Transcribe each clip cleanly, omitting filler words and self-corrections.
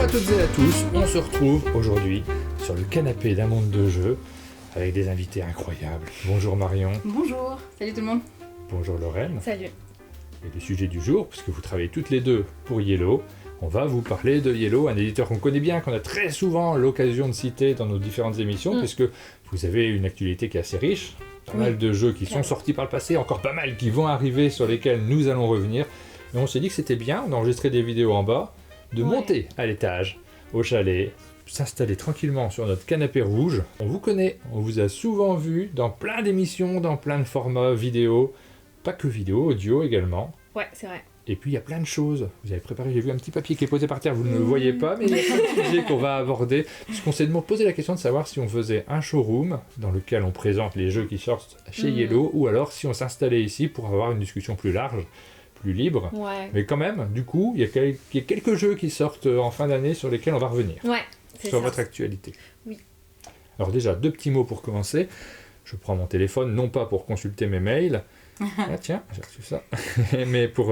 à toutes et à tous, on se retrouve aujourd'hui sur le canapé d'un monde de jeux avec des invités incroyables. Bonjour Marion. Bonjour, salut tout le monde. Bonjour Lorraine. Salut. Et le sujet du jour, puisque vous travaillez toutes les deux pour Yellow, on va vous parler de Yellow, un éditeur qu'on connaît bien, qu'on a très souvent l'occasion de citer dans nos différentes émissions, puisque vous avez une actualité qui est assez riche, pas mal de jeux qui sont sortis par le passé, encore pas mal qui vont arriver sur lesquels nous allons revenir. Et on s'est dit que c'était bien, on a enregistré des vidéos en bas, de monter à l'étage, au chalet, s'installer tranquillement sur notre canapé rouge. On vous connaît, on vous a souvent vu dans plein d'émissions, dans plein de formats vidéo, pas que vidéo, audio également. Ouais, c'est vrai. Et puis il y a plein de choses. Vous avez préparé, j'ai vu un petit papier qui est posé par terre, vous ne le voyez pas, mais il y a plein de sujets qu'on va aborder. Puisqu'on s'est posé la question de savoir si on faisait un showroom dans lequel on présente les jeux qui sortent chez Yellow, ou alors si on s'installait ici pour avoir une discussion plus large, plus libre. Ouais. Mais quand même, du coup, il y a quelques jeux qui sortent en fin d'année sur lesquels on va revenir. Ouais, c'est sur ça. votre actualité. Oui. Alors déjà, 2 petits mots pour commencer. Je prends mon téléphone, non pas pour consulter mes mails. Ah tiens, j'ai reçu ça. Mais pour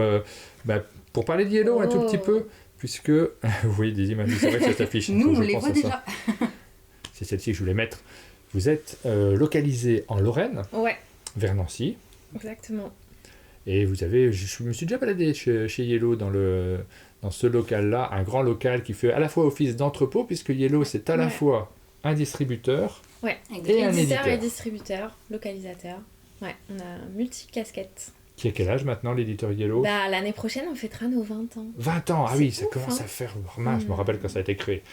parler de Yellow un tout petit peu, puisque vous voyez des images, c'est vrai que ça s'affiche. Nous, on les voit déjà. C'est celle-ci que je voulais mettre. Vous êtes localisé en Lorraine, vers Nancy. Exactement. Et vous avez, je me suis déjà baladé chez Yellow dans ce local-là, un grand local qui fait à la fois office d'entrepôt, puisque Yellow c'est à la fois un distributeur et un éditeur. Et distributeur, localisateur. Ouais, on a multi-casquettes. Qui a quel âge maintenant l'éditeur Yellow ? L'année prochaine on fêtera nos 20 ans. 20 ans, ah oui, ça commence à faire... Mince, je me rappelle quand ça a été créé.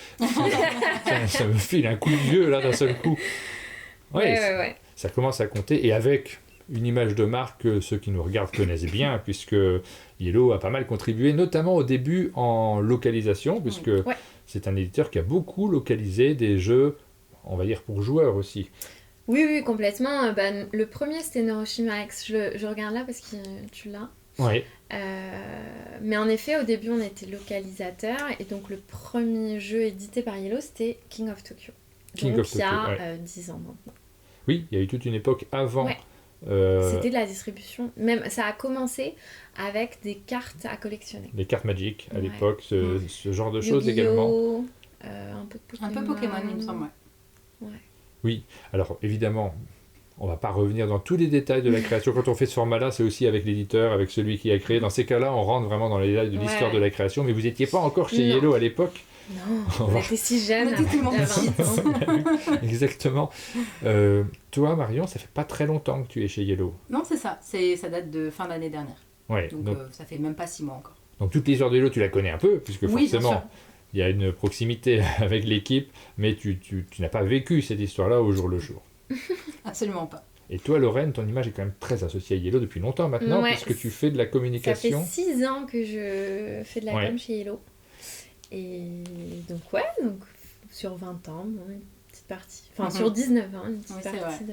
ça me file un coup de vieux là d'un seul coup. Ouais. Ça commence à compter, et avec une image de marque que ceux qui nous regardent connaissent bien, puisque Yellow a pas mal contribué, notamment au début en localisation, puisque c'est un éditeur qui a beaucoup localisé des jeux, on va dire pour joueurs aussi. Oui, complètement. Le premier c'était Neuroshima X, je regarde là parce que tu l'as. Oui. Mais en effet, au début on était localisateur, et donc le premier jeu édité par Yellow c'était King of Tokyo. Il y a 10 ans maintenant. Oui, il y a eu toute une époque avant... C'était de la distribution. Même ça a commencé avec des cartes à collectionner. Les cartes Magic à l'époque, ce genre de choses également. Un peu de Pokémon. Un peu Pokémon, il me semble, Oui, alors évidemment, on va pas revenir dans tous les détails de la création. Quand on fait ce format-là, c'est aussi avec l'éditeur, avec celui qui a créé. Dans ces cas-là, on rentre vraiment dans les détails de l'histoire de la création. Mais vous n'étiez pas encore chez Yellow à l'époque. Non, on était si jeunes. On était tellement petits. Exactement. Toi, Marion, ça fait pas très longtemps que tu es chez Yellow. Non, c'est ça. Ça date de fin d'année dernière. Ouais, donc ça fait même pas 6 mois encore. Donc toute l'histoire de Yellow, tu la connais un peu, puisque forcément, il y a une proximité avec l'équipe, mais tu n'as pas vécu cette histoire-là au jour le jour. Absolument pas. Et toi, Lorraine, ton image est quand même très associée à Yellow depuis longtemps maintenant, puisque tu fais de la communication. Ça fait 6 ans que je fais de la com chez Yellow. Et donc sur 20 ans, une petite partie. Enfin, sur 19 ans, une petite partie de...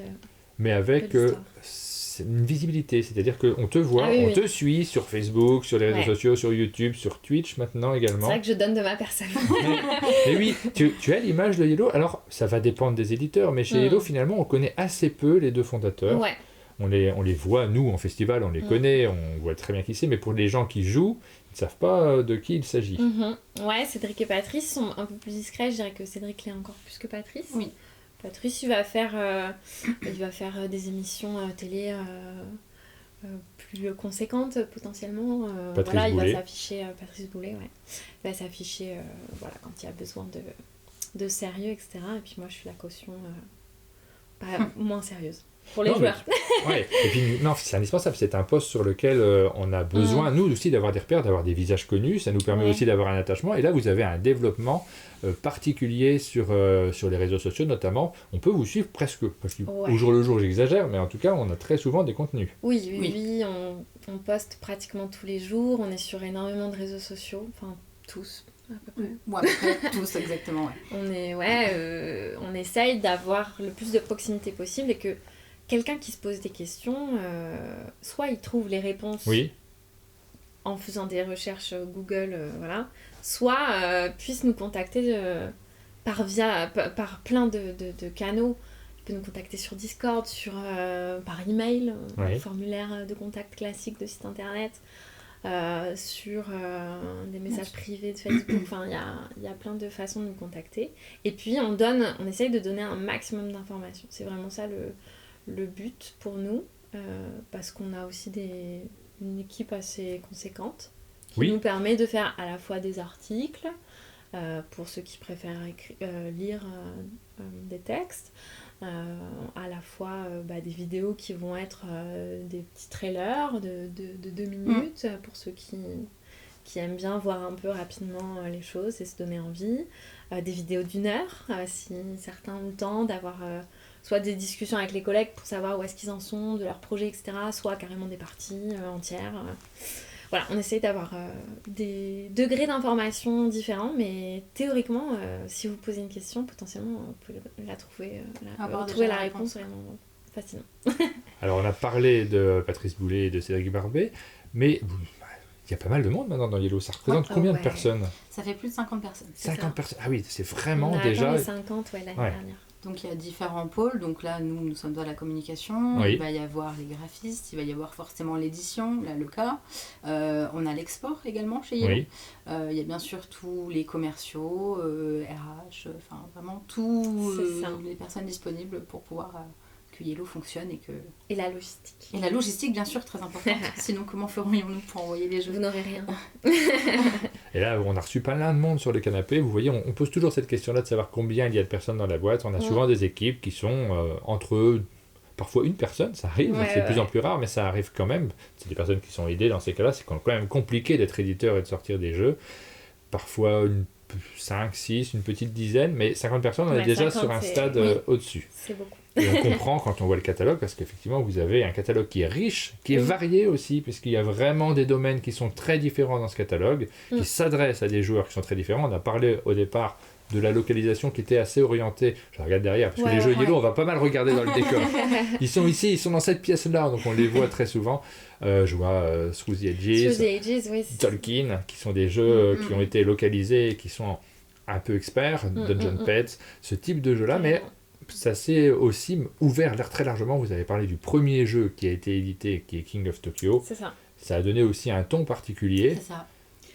Mais avec une visibilité, c'est-à-dire qu'on te voit, on te suit sur Facebook, sur les réseaux sociaux, sur YouTube, sur Twitch maintenant également. C'est vrai que je donne de ma personne. mais oui, tu as l'image de Yellow. Alors, ça va dépendre des éditeurs, mais chez Yellow, finalement, on connaît assez peu les 2 fondateurs. Ouais. On les voit, nous, en festival, on les connaît, on voit très bien qui c'est, mais pour les gens qui jouent, ils ne savent pas de qui il s'agit. Ouais, Cédric et Patrice sont un peu plus discrets. Je dirais que Cédric l'est encore plus que Patrice. Oui. Patrice, il va faire des émissions télé plus conséquentes potentiellement. Patrice Boulet. Il va s'afficher, Patrice Boulet, il va s'afficher quand il y a besoin de sérieux, etc. Et puis moi, je suis la caution moins sérieuse. Pour les joueurs. Et puis, non, c'est indispensable. C'est un poste sur lequel on a besoin, nous aussi, d'avoir des repères, d'avoir des visages connus. Ça nous permet aussi d'avoir un attachement. Et là, vous avez un développement particulier sur les réseaux sociaux, notamment. On peut vous suivre presque. Parce qu'au jour le jour, j'exagère, mais en tout cas, on a très souvent des contenus. Oui, on poste pratiquement tous les jours. On est sur énormément de réseaux sociaux. Enfin, tous. À peu près. Ouais, à peu près tous, exactement. On essaye d'avoir le plus de proximité possible, et que quelqu'un qui se pose des questions, soit il trouve les réponses en faisant des recherches Google, soit puisse nous contacter par plein de canaux. Il peut nous contacter sur Discord, par email, formulaire de contact classique de site internet. sur des messages privés de Facebook. Enfin, il y a plein de façons de nous contacter. Et puis, on essaye de donner un maximum d'informations. C'est vraiment ça le but pour nous, parce qu'on a aussi une équipe assez conséquente qui nous permet de faire à la fois des articles, pour ceux qui préfèrent lire des textes, à la fois des vidéos qui vont être des petits trailers de 2 minutes pour ceux qui aiment bien voir un peu rapidement les choses et se donner envie, des vidéos d'1 heure si certains ont le temps d'avoir soit des discussions avec les collègues pour savoir où est-ce qu'ils en sont de leurs projets, etc., soit carrément des parties entières. Voilà, on essaye d'avoir des degrés d'information différents, mais théoriquement, si vous posez une question, potentiellement, vous pouvez la trouver, retrouver la réponse vraiment facilement. Alors, on a parlé de Patrice Boulet et de Cédric Barbet, mais il y a pas mal de monde maintenant dans Yellow. Ça représente combien de personnes ? Ça fait plus de 50 personnes. 50 personnes. Ah oui, c'est vraiment on a déjà... On a atteint les 50 l'année dernière. Donc il y a différents pôles, donc là nous sommes dans la communication, il va y avoir les graphistes, il va y avoir forcément l'édition, là le cas, on a l'export également chez Yellow, il y a bien sûr tous les commerciaux, RH, enfin vraiment tous les personnes disponibles pour pouvoir que Yellow fonctionne et la logistique. Et la logistique bien sûr très importante, sinon comment ferions-nous pour envoyer les jeux ? Vous n'aurez rien. Et là, on a reçu plein de monde sur le canapé. Vous voyez, on pose toujours cette question-là de savoir combien il y a de personnes dans la boîte. On a souvent des équipes qui sont entre eux, parfois une personne, ça arrive. C'est de plus en plus rare, mais ça arrive quand même. C'est des personnes qui sont aidées dans ces cas-là. C'est quand même compliqué d'être éditeur et de sortir des jeux. Parfois 5, 6, une petite dizaine, mais 50 personnes, on est déjà sur un stade au-dessus. C'est beaucoup. Et on comprend quand on voit le catalogue, parce qu'effectivement, vous avez un catalogue qui est riche, qui est varié aussi, puisqu'il y a vraiment des domaines qui sont très différents dans ce catalogue, qui s'adressent à des joueurs qui sont très différents. On a parlé au départ de la localisation qui était assez orientée. Je regarde derrière, parce que les jeux Yellow, on va pas mal regarder dans le décor. Ils sont ici, ils sont dans cette pièce-là, donc on les voit très souvent. Je vois Through the Ages, Tolkien, qui sont des jeux qui ont été localisés et qui sont un peu experts, Dungeon Pets, ce type de jeu-là, mais ça s'est aussi ouvert très largement. Vous avez parlé du premier jeu qui a été édité, qui est King of Tokyo. C'est ça. Ça a donné aussi un ton particulier. C'est ça.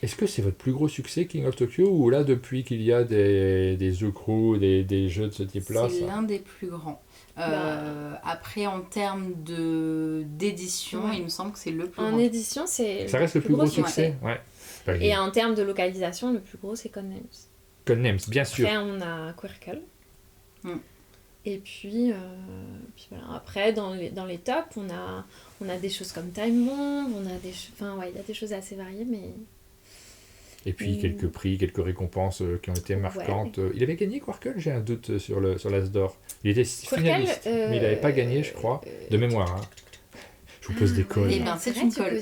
Est-ce que c'est votre plus gros succès, King of Tokyo, ou là, depuis qu'il y a des The Crew, des jeux de ce type-là? C'est l'un des plus grands. Après, en termes d'édition, il me semble que c'est le plus grand. En édition, c'est... Ça reste le plus gros succès. Ouais. Et en termes de localisation, le plus gros, c'est Codenames. Codenames, bien sûr. Après, on a Quirkle. Et puis voilà. Après, dans les tops, on a des choses comme Time Bomb, il y a des choses assez variées, mais... Et puis quelques prix, quelques récompenses qui ont été marquantes. Il avait gagné Quirkle, j'ai un doute sur l'As d'Or. Il était finaliste, mais il n'avait pas gagné, je crois, de mémoire. Je vous pose des cols. C'est une colle.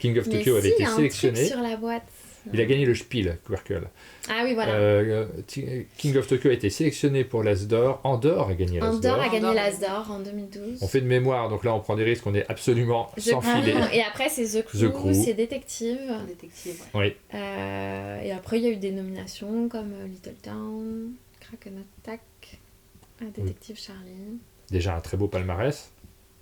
King of Tokyo avait été sélectionné. Sur la boîte. Il a gagné le Spiel, Quirkle. Ah oui, voilà. King of Tokyo a été sélectionné pour l'As d'Or. Andorre a gagné l'As d'Or. Andorre a gagné l'As d'Or en 2012. On fait de mémoire, donc là on prend des risques, on est absolument sans filet. Et après c'est The Crew, c'est Détective. Oui. Et après il y a eu des nominations comme Little Town, Kraken Attack, Détective Charlie. Déjà un très beau palmarès.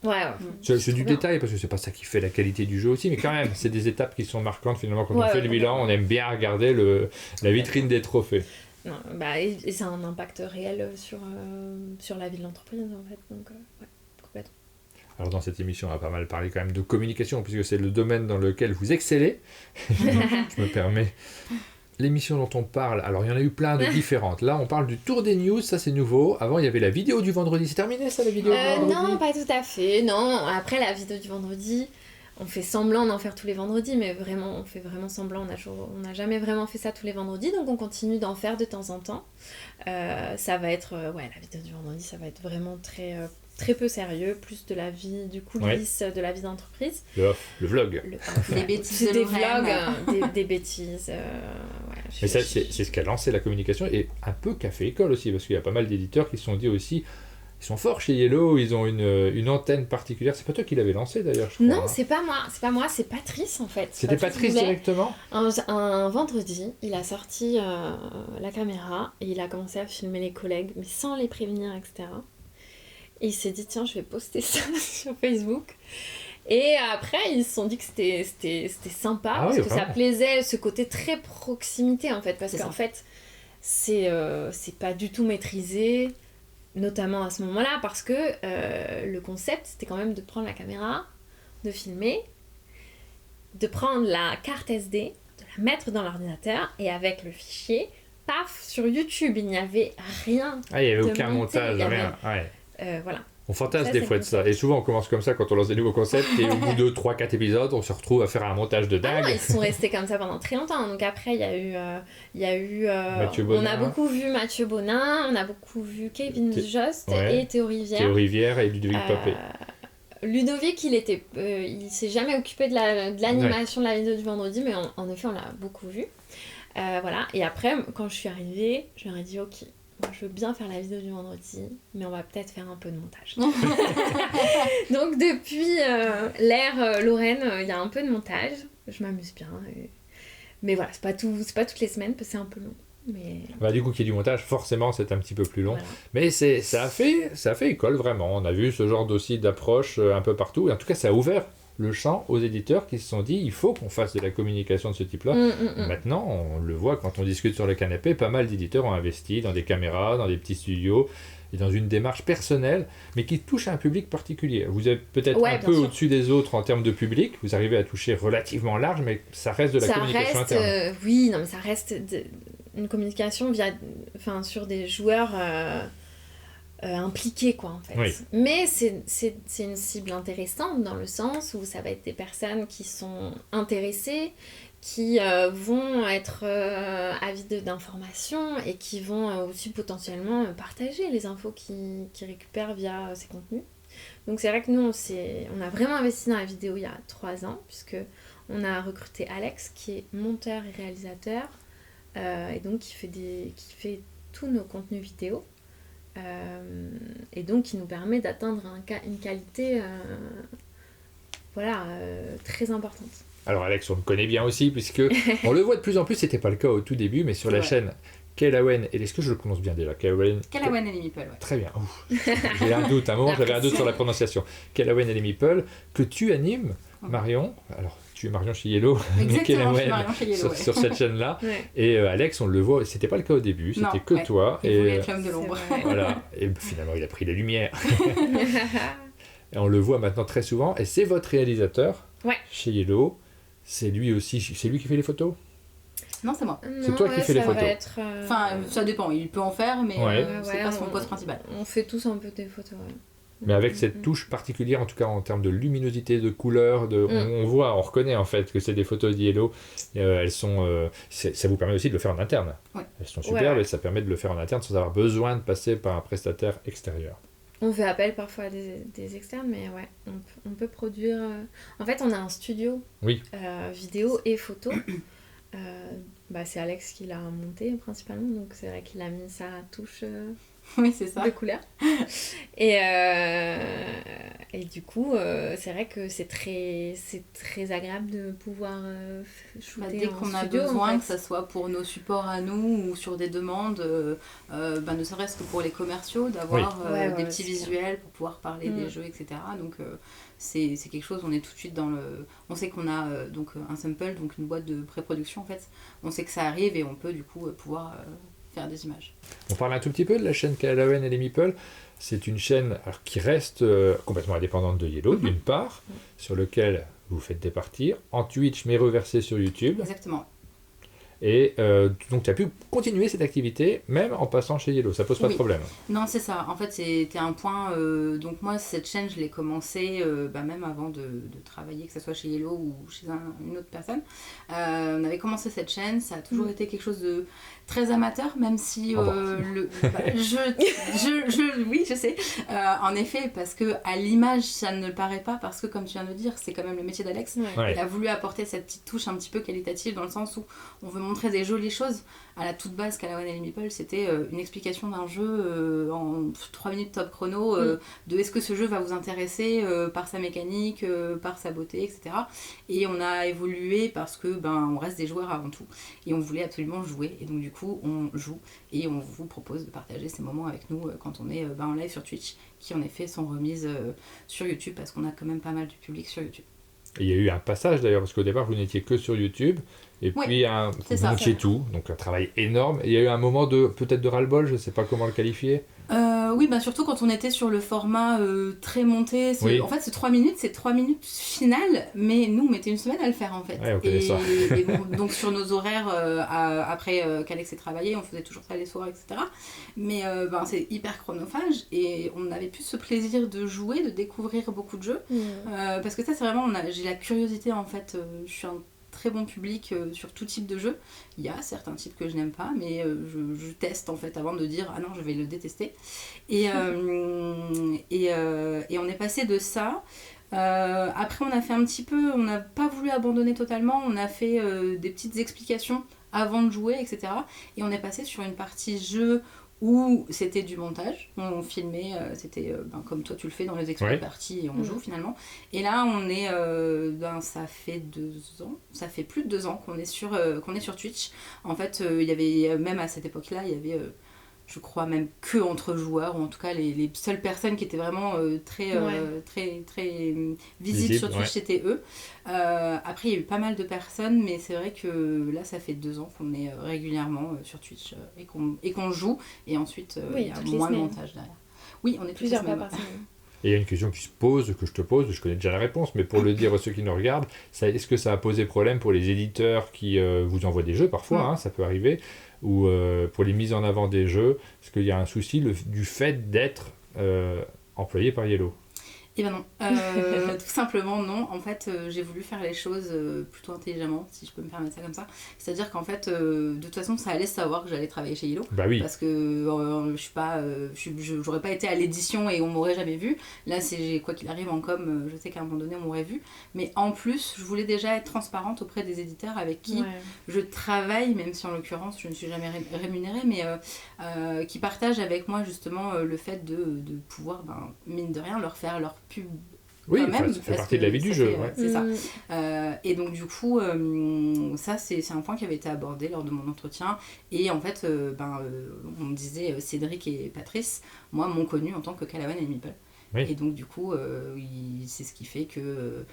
Ouais. C'est du détail parce que c'est pas ça qui fait la qualité du jeu aussi, mais quand même, c'est des étapes qui sont marquantes finalement. Quand on fait le bilan, on aime bien regarder la vitrine des trophées. Non, et ça a un impact réel sur la vie de l'entreprise en fait, donc complètement. Alors dans cette émission, on a pas mal parlé quand même de communication puisque c'est le domaine dans lequel vous excellez. Je me permets. L'émission dont on parle, alors il y en a eu plein de différentes. Là, on parle du tour des news, ça c'est nouveau. Avant, il y avait la vidéo du vendredi. C'est terminé ça, la vidéo du vendredi ? Non, pas tout à fait. Non, après la vidéo du vendredi, on fait semblant d'en faire tous les vendredis, mais vraiment, on fait vraiment semblant. On n'a jamais vraiment fait ça tous les vendredis, donc on continue d'en faire de temps en temps. Ça va être, la vidéo du vendredi, ça va être vraiment très peu sérieux, plus de la vie, du coulisses, de la vie d'entreprise. Le vlog. Les bêtises de des vlogs, des bêtises. Mais ça, c'est ce qui a lancé la communication et un peu café école aussi, parce qu'il y a pas mal d'éditeurs qui se sont dit aussi, ils sont forts chez Yellow, ils ont une antenne particulière. C'est pas toi qui l'avais lancé d'ailleurs, je crois. Non, c'est pas moi, c'est Patrice en fait. C'était Patrice directement ? Un vendredi, il a sorti la caméra et il a commencé à filmer les collègues, mais sans les prévenir, etc. Et il s'est dit, tiens, je vais poster ça sur Facebook. Et après, ils se sont dit que c'était sympa, parce que ça plaisait, ce côté très proximité, en fait. Parce qu'en fait, c'est pas du tout maîtrisé, notamment à ce moment-là, parce que le concept, c'était quand même de prendre la caméra, de filmer, de prendre la carte SD, de la mettre dans l'ordinateur, et avec le fichier, paf, sur YouTube, il n'y avait rien. Ah, il n'y avait aucun montage, rien. Voilà. On fantasme des fois de ça. Et souvent, on commence comme ça quand on lance des nouveaux concepts. Et au bout de 3-4 épisodes, on se retrouve à faire un montage de dingue. Ah non, ils sont restés comme ça pendant très longtemps. Donc après, il y a eu Mathieu Bonin. On a beaucoup vu Mathieu Bonin, on a beaucoup vu Kevin Jost et Théo Rivière. Théo Rivière et Ludovic Papé. Ludovic, il s'est jamais occupé de l'animation de la vidéo du vendredi, mais en effet, on l'a beaucoup vu. Voilà. Et après, quand je suis arrivée, je leur ai dit, ok, je veux bien faire la vidéo du vendredi, mais on va peut-être faire un peu de montage. Donc depuis l'ère Lorraine, il y a un peu de montage. Je m'amuse bien. Mais voilà, c'est pas toutes les semaines, parce que c'est un peu long. Mais... du coup, qu'il y ait du montage, forcément, c'est un petit peu plus long. Voilà. Mais ça a fait école, vraiment. On a vu ce genre aussi d'approche un peu partout. Et en tout cas, ça a ouvert le champ aux éditeurs qui se sont dit il faut qu'on fasse de la communication de ce type-là. Maintenant, on le voit quand on discute sur le canapé, pas mal d'éditeurs ont investi dans des caméras, dans des petits studios et dans une démarche personnelle, mais qui touche à un public particulier. Vous êtes peut-être un peu au-dessus des autres en termes de public, vous arrivez à toucher relativement large, mais ça reste de la communication interne. Oui, non, mais ça reste une communication sur des joueurs impliqués, quoi, en fait. Oui. Mais c'est une cible intéressante dans le sens où ça va être des personnes qui sont intéressées, qui vont être avides d'informations et qui vont aussi potentiellement partager les infos qu'ils récupèrent via ces contenus. Donc c'est vrai que nous, on a vraiment investi dans la vidéo il y a 3 ans, puisque on a recruté Alex, qui est monteur et réalisateur, et donc qui fait tous nos contenus vidéo. Et donc qui nous permet d'atteindre une qualité très importante. Alors Alex, on le connaît bien aussi, puisque on le voit de plus en plus, c'était pas le cas au tout début, mais sur la chaîne Kelawen, et est-ce que je le prononce bien déjà? Kelawen et les Meeple, ouais. Très bien. J'ai un doute, à un moment j'avais un doute sur la prononciation. Kelawen et les Meeple, que tu animes, Marion. Alors tu es Marion chez Yellow, mais Kelawen sur cette chaîne-là. Et Alex, on le voit, c'était pas le cas au début, c'était que toi. Il voulait être l'homme de l'ombre. Voilà. Et finalement, il a pris la lumière. Et on le voit maintenant très souvent, et c'est votre réalisateur chez Yellow. C'est lui qui fait les photos? Non, c'est moi. C'est toi qui fais les photos. Enfin, ça dépend, il peut en faire, mais c'est pas son poste principal. On fait tous un peu des photos, Mais avec cette touche particulière, en tout cas en termes de luminosité, de couleur, on voit, on reconnaît en fait que c'est des photos d'Yellow. Elles sont, ça vous permet aussi de le faire en interne. Elles sont superbes et ça permet de le faire en interne sans avoir besoin de passer par un prestataire extérieur. On fait appel parfois à des externes, mais on peut produire... En fait, on a un studio vidéo et photo. C'est Alex qui l'a monté principalement, donc c'est vrai qu'il a mis sa touche de couleur. Et du coup, c'est vrai que c'est très agréable de pouvoir shooter dès qu'on a besoin, que ce soit pour nos supports à nous ou sur des demandes, ne serait-ce que pour les commerciaux, d'avoir des petits visuels pour pouvoir parler des jeux, etc. Donc c'est quelque chose, on est tout de suite dans le... On sait qu'on a un sample, donc une boîte de pré-production en fait. On sait que ça arrive et on peut du coup pouvoir faire des images. On parle un tout petit peu de la chaîne Kelawen et les Meeple. C'est une chaîne qui reste complètement indépendante de Yellow, d'une part, sur lequel vous faites des parties en Twitch mais reversé sur YouTube. Exactement. Et donc tu as pu continuer cette activité même en passant chez Yellow, ça pose pas de problème. Non, c'est ça. En fait, c'était un point... donc moi, cette chaîne, je l'ai commencée même avant de travailler, que ce soit chez Yellow ou chez une autre personne. On avait commencé cette chaîne, ça a toujours été quelque chose de très amateur, même si oui, je sais. En effet, parce que à l'image, ça ne le paraît pas, parce que comme tu viens de le dire, c'est quand même le métier d'Alex. Il a voulu apporter cette petite touche un petit peu qualitative dans le sens où on veut montrait des jolies choses. À la toute base, Calawan et les Meeples, c'était une explication d'un jeu en 3 minutes top chrono, de est-ce que ce jeu va vous intéresser par sa mécanique, par sa beauté, etc. Et on a évolué parce que on reste des joueurs avant tout. Et on voulait absolument jouer. Et donc du coup, on joue et on vous propose de partager ces moments avec nous quand on est en live sur Twitch, qui en effet sont remises sur YouTube parce qu'on a quand même pas mal de public sur YouTube. Et il y a eu un passage d'ailleurs, parce qu'au départ vous n'étiez que sur YouTube, et puis vous montiez tout, donc un travail énorme. Et il y a eu un moment peut-être de ras-le-bol, je ne sais pas comment le qualifier. Oui, surtout quand on était sur le format très monté. En fait, c'est 3 minutes finales, mais nous, on mettait une semaine à le faire en fait. Ouais, on connaît ça. Et donc sur nos horaires, après qu'Alex ait travaillé, on faisait toujours ça les soirs, etc. Mais c'est hyper chronophage et on avait plus ce plaisir de jouer, de découvrir beaucoup de jeux. Parce que ça, c'est vraiment, j'ai la curiosité en fait. Je suis un très bon public sur tout type de jeu. Il y a certains types que je n'aime pas, mais je teste en fait avant de dire ah non, je vais le détester. Et on est passé de ça. Après, on a fait un petit peu, on n'a pas voulu abandonner totalement, on a fait des petites explications avant de jouer, etc. Et on est passé sur une partie jeu où c'était du montage, on filmait, c'était comme toi tu le fais dans les experts parties et on joue finalement. Et là on est, ça fait 2 ans, ça fait plus de 2 ans qu'on est sur Twitch. En fait il y avait, même à cette époque-là, il y avait je crois même que entre joueurs, ou en tout cas les seules personnes qui étaient vraiment très visibles sur Twitch, c'était eux. Après il y a eu pas mal de personnes, mais c'est vrai que là ça fait 2 ans qu'on est régulièrement sur Twitch et qu'on joue, et ensuite il y a moins de montage derrière. Oui, on est plusieurs fois par semaine. Et il y a une question qui se pose, que je te pose, je connais déjà la réponse, mais pour le dire à ceux qui nous regardent, est-ce que ça a posé problème pour les éditeurs qui vous envoient des jeux parfois, ça peut arriver, ou pour les mises en avant des jeux, est-ce qu'il y a un souci du fait d'être employé par Yellow ? Eh ben non, tout simplement non. En fait, j'ai voulu faire les choses plutôt intelligemment, si je peux me permettre ça comme ça. C'est-à-dire qu'en fait, de toute façon, ça allait savoir que j'allais travailler chez Yellow. Bah oui. Parce que j'aurais pas été à l'édition et on m'aurait jamais vu. Là, quoi qu'il arrive en com, je sais qu'à un moment donné, on m'aurait vu. Mais en plus, je voulais déjà être transparente auprès des éditeurs avec qui je travaille, même si en l'occurrence, je ne suis jamais rémunérée, mais qui partagent avec moi justement le fait de pouvoir, mine de rien, leur faire leur pub. Oui, ça fait partie de la vie du jeu. C'est ça. Et donc du coup, ça c'est un point qui avait été abordé lors de mon entretien. Et en fait, on me disait Cédric et Patrice, moi m'ont connu en tant que Calawan et Meeple. Oui. Et donc du coup, c'est ce qui fait que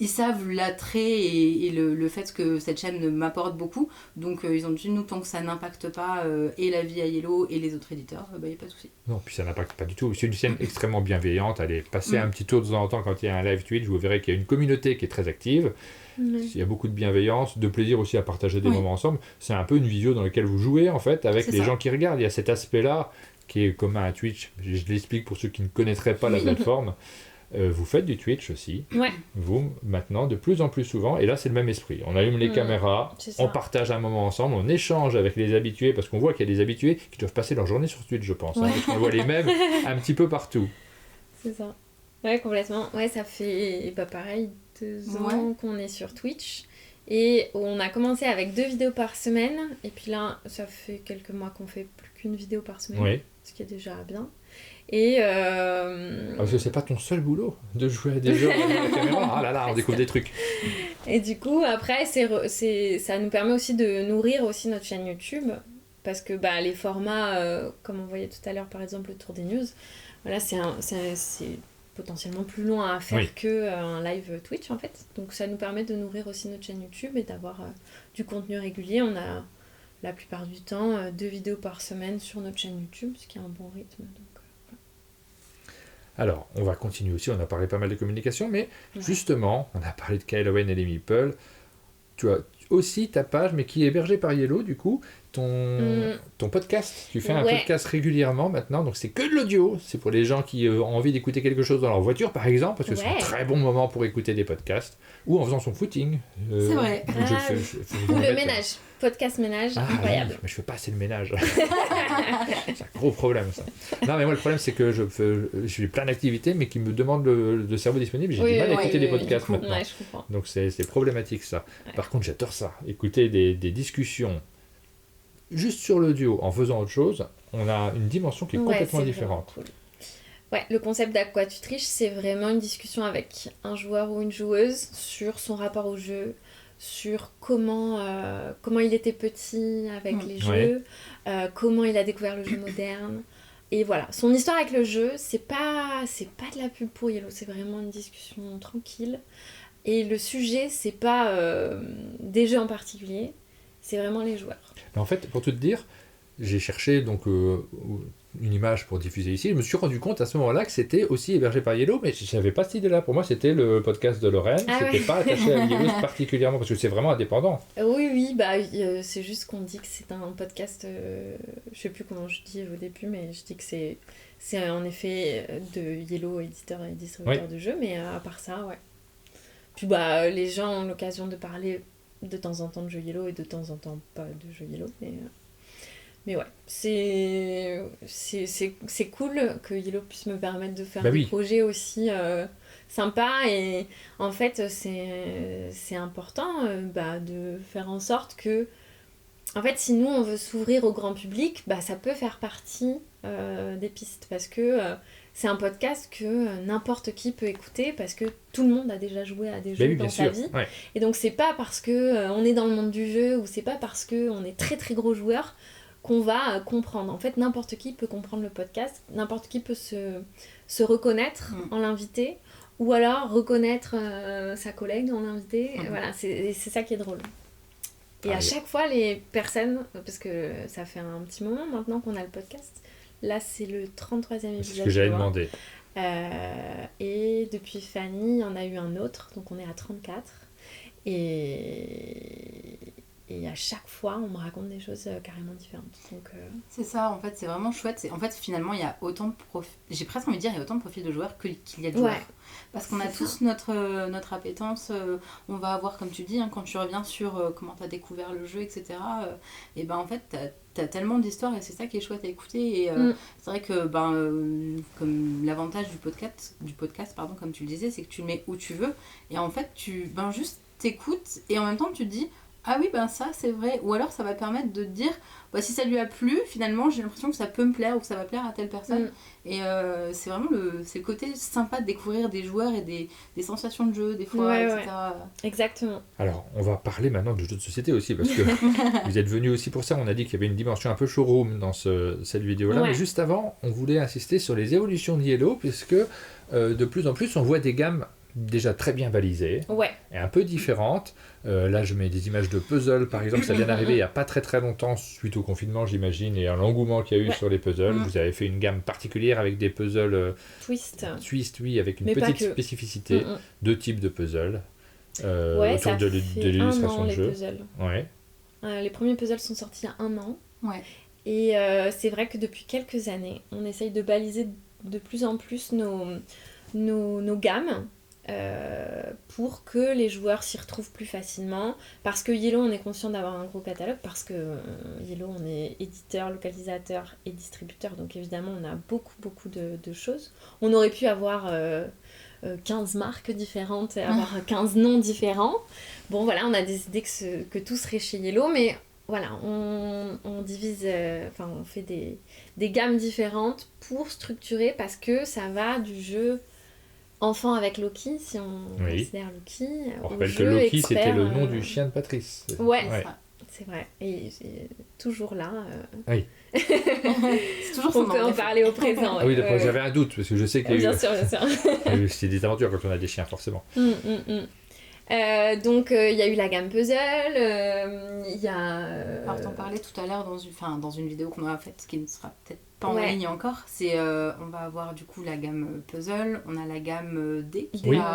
ils savent l'attrait et le fait que cette chaîne m'apporte beaucoup. Donc ils ont dit, nous, tant que ça n'impacte pas et la vie à Yellow et les autres éditeurs, il n'y a pas de souci. Non, puis ça n'impacte pas du tout. C'est une chaîne extrêmement bienveillante. Allez passer un petit tour de temps en temps quand il y a un live Twitch, vous verrez qu'il y a une communauté qui est très active. Il y a beaucoup de bienveillance, de plaisir aussi à partager des moments ensemble. C'est un peu une vidéo dans laquelle vous jouez en fait avec les gens qui regardent. Il y a cet aspect-là qui est commun à Twitch. Je l'explique pour ceux qui ne connaîtraient pas la plateforme. Vous faites du Twitch aussi, vous, maintenant, de plus en plus souvent, et là c'est le même esprit. On allume les caméras, on partage un moment ensemble, on échange avec les habitués, parce qu'on voit qu'il y a des habitués qui doivent passer leur journée sur Twitch, je pense, parce qu'on voit les mêmes un petit peu partout. C'est ça. Ouais, complètement. Ouais, ça fait pareil 2 ans qu'on est sur Twitch, et on a commencé avec 2 vidéos par semaine, et puis là, ça fait quelques mois qu'on fait plus qu'une vidéo par semaine, ce qui est déjà bien. Et parce que c'est pas ton seul boulot de jouer à des jeux avec la caméra. Ah là là, on découvre des trucs. Et du coup, après, ça nous permet aussi de nourrir aussi notre chaîne YouTube, parce que les formats, comme on voyait tout à l'heure, par exemple le tour des news, voilà, c'est potentiellement plus long à faire qu'un live Twitch en fait. Donc ça nous permet de nourrir aussi notre chaîne YouTube et d'avoir du contenu régulier. On a la plupart du temps 2 vidéos par semaine sur notre chaîne YouTube, ce qui est un bon rythme. Donc. Alors, on va continuer aussi, on a parlé pas mal de communication, mais justement, on a parlé de Calawan et les Meeple. Tu as aussi ta page, mais qui est hébergée par Yellow, du coup, ton podcast. Tu fais un podcast régulièrement maintenant, donc c'est que de l'audio. C'est pour les gens qui ont envie d'écouter quelque chose dans leur voiture, par exemple, parce que c'est un très bon moment pour écouter des podcasts, ou en faisant son footing. C'est vrai. Ou le ménage. Podcast ménage, incroyable. Oui, mais je fais pas assez de ménage. C'est un gros problème, ça. Non, mais moi, le problème, c'est que je fais plein d'activités, mais qui me demandent le cerveau disponible. J'ai du mal à écouter des podcasts maintenant. Ouais, je comprends. Donc, c'est problématique, ça. Par contre, j'adore ça, écouter des discussions juste sur l'audio en faisant autre chose, on a une dimension qui est complètement différente. Cool. Ouais, le concept d'Aqua tu triches, c'est vraiment une discussion avec un joueur ou une joueuse sur son rapport au jeu, sur comment il était petit avec les jeux, comment il a découvert le jeu moderne. Et voilà, son histoire avec le jeu, c'est pas de la pub pour Yellow, c'est vraiment une discussion tranquille. Et le sujet, c'est pas des jeux en particulier, c'est vraiment les joueurs. Mais en fait, pour tout te dire, j'ai cherché donc une image pour diffuser ici. Je me suis rendu compte à ce moment-là que c'était aussi hébergé par Yellow, mais je n'avais pas cette idée-là. Pour moi, c'était le podcast de Lorraine. C'était pas attaché à Yellow particulièrement, parce que c'est vraiment indépendant. Oui, c'est juste qu'on dit que c'est un podcast, je sais plus comment je dis au début, mais je dis que c'est en effet de Yellow, éditeur et distributeur de jeux, mais à part ça, ouais. Puis les gens ont l'occasion de parler de temps en temps de jeux Yellow et de temps en temps pas de jeux Yellow, mais ouais, c'est cool que Yellow puisse me permettre de faire des projets aussi sympas, et en fait c'est important de faire en sorte que, en fait, si nous on veut s'ouvrir au grand public, ça peut faire partie des pistes, parce que c'est un podcast que n'importe qui peut écouter, parce que tout le monde a déjà joué à des jeux dans sa vie. Ouais. Et donc c'est pas parce que on est dans le monde du jeu, ou c'est pas parce que on est très très gros joueur qu'on va comprendre. En fait, n'importe qui peut comprendre le podcast, n'importe qui peut se reconnaître en l'invité, ou alors reconnaître sa collègue en l'invité. Voilà, c'est ça qui est drôle. Et à chaque fois, les personnes, parce que ça fait un petit moment maintenant qu'on a le podcast, là c'est le 33e épisode. C'est ce que j'avais demandé. Et depuis Fanny, il y en a eu un autre, donc on est à 34. Et à chaque fois, on me raconte des choses carrément différentes. Donc, c'est ça, en fait, c'est vraiment chouette. En fait, finalement, il y a autant de profils... J'ai presque envie de dire, il y a autant de profils de joueurs qu'il y a de joueurs. Parce qu'on a tous notre appétence. On va avoir, comme tu dis, quand tu reviens sur comment tu as découvert le jeu, etc. Et en fait, t'as tellement d'histoires, et c'est ça qui est chouette à écouter. Et c'est vrai que comme l'avantage du podcast, comme tu le disais, c'est que tu le mets où tu veux. Et en fait, tu juste t'écoutes, et en même temps, tu te dis... Ah oui, ça c'est vrai. Ou alors ça va permettre de te dire, si ça lui a plu, finalement j'ai l'impression que ça peut me plaire, ou que ça va plaire à telle personne. Et c'est vraiment le côté sympa de découvrir des joueurs et des sensations de jeu des fois, etc. Exactement. Alors on va parler maintenant de jeux de société aussi, parce que vous êtes venus aussi pour ça. On a dit qu'il y avait une dimension un peu showroom dans cette vidéo-là. Mais juste avant, on voulait insister sur les évolutions de Yellow, puisque de plus en plus on voit des gammes déjà très bien balisées et un peu différentes. Là je mets des images de puzzles par exemple, ça vient d'arriver il n'y a pas très très longtemps suite au confinement j'imagine, et à l'engouement qu'il y a eu sur les puzzles. Vous avez fait une gamme particulière avec des puzzles twist, avec une petite spécificité, 2 types de puzzles autour de l'illustration de jeu. Les premiers puzzles sont sortis il y a 1 an, et c'est vrai que depuis quelques années on essaye de baliser de plus en plus nos gammes, pour que les joueurs s'y retrouvent plus facilement, parce que Yellow on est conscient d'avoir un gros catalogue, parce que Yellow on est éditeur, localisateur et distributeur, donc évidemment on a beaucoup de choses. On aurait pu avoir 15 marques différentes et avoir 15 noms différents. Bon voilà, on a décidé que tout serait chez Yellow, mais voilà, on divise, on fait des gammes différentes pour structurer, parce que ça va du jeu enfant avec Loki, si on considère Loki. On rappelle que Loki, c'était le nom du chien de Patrice. C'est vrai. Et c'est toujours là. Oui. C'est toujours son on peut en parler au présent. Ah oui, j'avais un doute, parce que je sais qu'il y a eu... Bien sûr. C'est des aventures quand on a des chiens, forcément. Donc il y a eu la gamme puzzle, il y a... Alors t'en parlais tout à l'heure dans une vidéo qu'on a faite, qui ne sera peut-être pas en ligne encore, on va avoir du coup la gamme puzzle, on a la gamme D.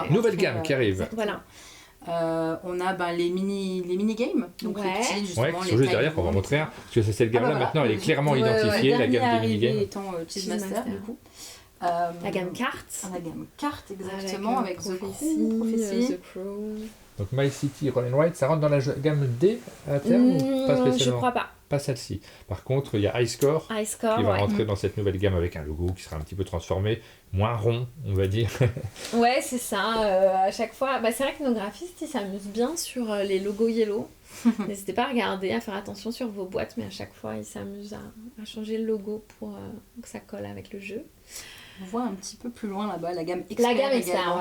Nouvelle gamme qui arrive. Voilà. On a les mini-games, donc les petits, justement, qui sont juste derrière, qu'on va montrer un, parce que c'est cette gamme-là, maintenant elle est clairement identifiée, la gamme des mini-games. Étant Cheese Master, du coup. La gamme carte. La gamme carte, exactement, avec The Crow. Donc My City, Roll and Ride, ça rentre dans la gamme D à terme ou pas spécialement ? Je crois pas. pas celle-ci. Par contre, il y a iScore qui va rentrer dans cette nouvelle gamme avec un logo qui sera un petit peu transformé, moins rond, on va dire. Ouais, c'est ça. À chaque fois, c'est vrai que nos graphistes, ils s'amusent bien sur les logos Yellow. N'hésitez pas à regarder, à faire attention sur vos boîtes, mais à chaque fois, ils s'amusent à changer le logo pour que ça colle avec le jeu. On voit un petit peu plus loin là-bas la gamme Expert, voilà.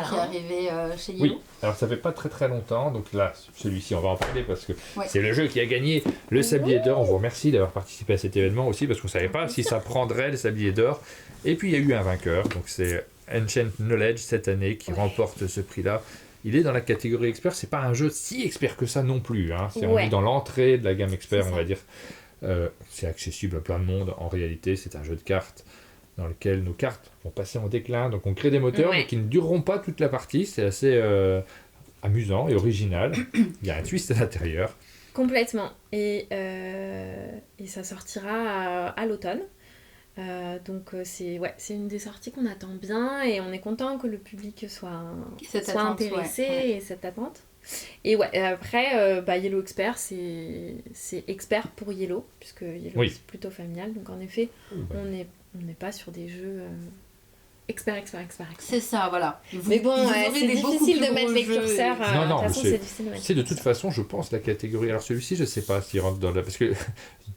qui est arrivée chez Yellow. Oui, alors ça fait pas très longtemps, donc là, celui-ci, on va en parler parce que c'est le jeu qui a gagné le Sablier d'Or. On vous remercie d'avoir participé à cet événement aussi parce qu'on ne savait pas si ça prendrait le Sablier d'Or. Et puis il y a eu un vainqueur, donc c'est Ancient Knowledge cette année qui remporte ce prix-là. Il est dans la catégorie expert, c'est pas un jeu si expert que ça non plus, hein. On est dans l'entrée de la gamme expert, on va dire. C'est accessible à plein de monde, en réalité c'est un jeu de cartes dans lequel nos cartes vont passer en déclin, donc on crée des moteurs mais qui ne dureront pas toute la partie, c'est assez amusant et original, il y a un twist à l'intérieur. Complètement, et ça sortira à l'automne. Donc c'est une des sorties qu'on attend bien et on est content que le public soit intéressé et cette attente. Et après Yellow Expert c'est expert pour Yellow puisque Yellow c'est plutôt familial, donc en effet on n'est pas sur des jeux expert. C'est ça, voilà. Mais bon, c'est difficile de mettre les curseurs. Non, de toute façon, c'est difficile de mettre. C'est de toute façon, je pense, la catégorie. Alors celui-ci, je sais pas s'il rentre dans la. Parce que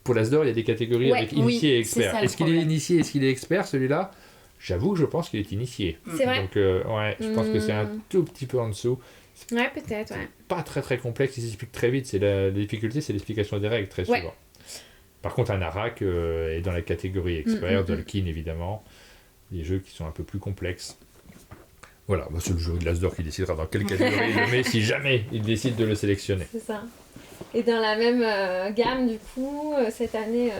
pour l'Asdor, il y a des catégories avec initié et expert. Est-ce qu'il est initié, est-ce qu'il est expert, celui-là ? J'avoue que je pense qu'il est initié. C'est vrai. Donc, je pense que c'est un tout petit peu en dessous. Ouais, peut-être, Pas très complexe, il s'explique très vite. La difficulté, c'est l'explication des règles, très souvent. Par contre, un Arak est dans la catégorie expert, Tolkien, évidemment. Des jeux qui sont un peu plus complexes. Voilà, c'est le jury de l'Asdor qui décidera dans quelle catégorie il le met si jamais il décide de le sélectionner. C'est ça. Et dans la même gamme, du coup, cette année,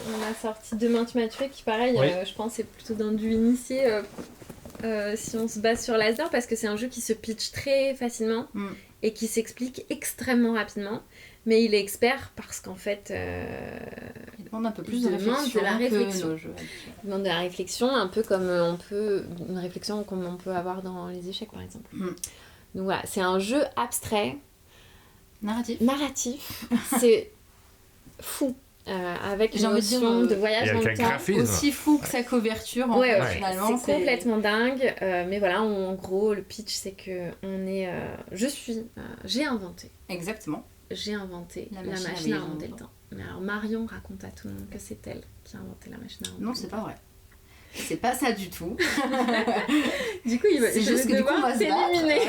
on a sorti Demain tu m'as tué, qui pareil, je pense c'est plutôt dans du initié si on se base sur l'Asdor, parce que c'est un jeu qui se pitch très facilement et qui s'explique extrêmement rapidement. Mais il est expert parce qu'en fait, il demande un peu plus de réflexion. Il demande de la réflexion, un peu comme une réflexion comme on peut avoir dans les échecs par exemple. Donc voilà, c'est un jeu abstrait, narratif. C'est fou. Avec une notion de voyage dans le temps. Aussi fou que sa couverture, finalement. C'est complètement dingue. Mais voilà, en gros, le pitch, c'est que j'ai inventé. Exactement. J'ai inventé la machine à remonter le temps. Mais alors Marion raconte à tout le monde que c'est elle qui a inventé la machine à remonter le temps. Non, c'est pas vrai. C'est pas ça du tout. Du coup, c'est juste que du coup, on va s'éliminer.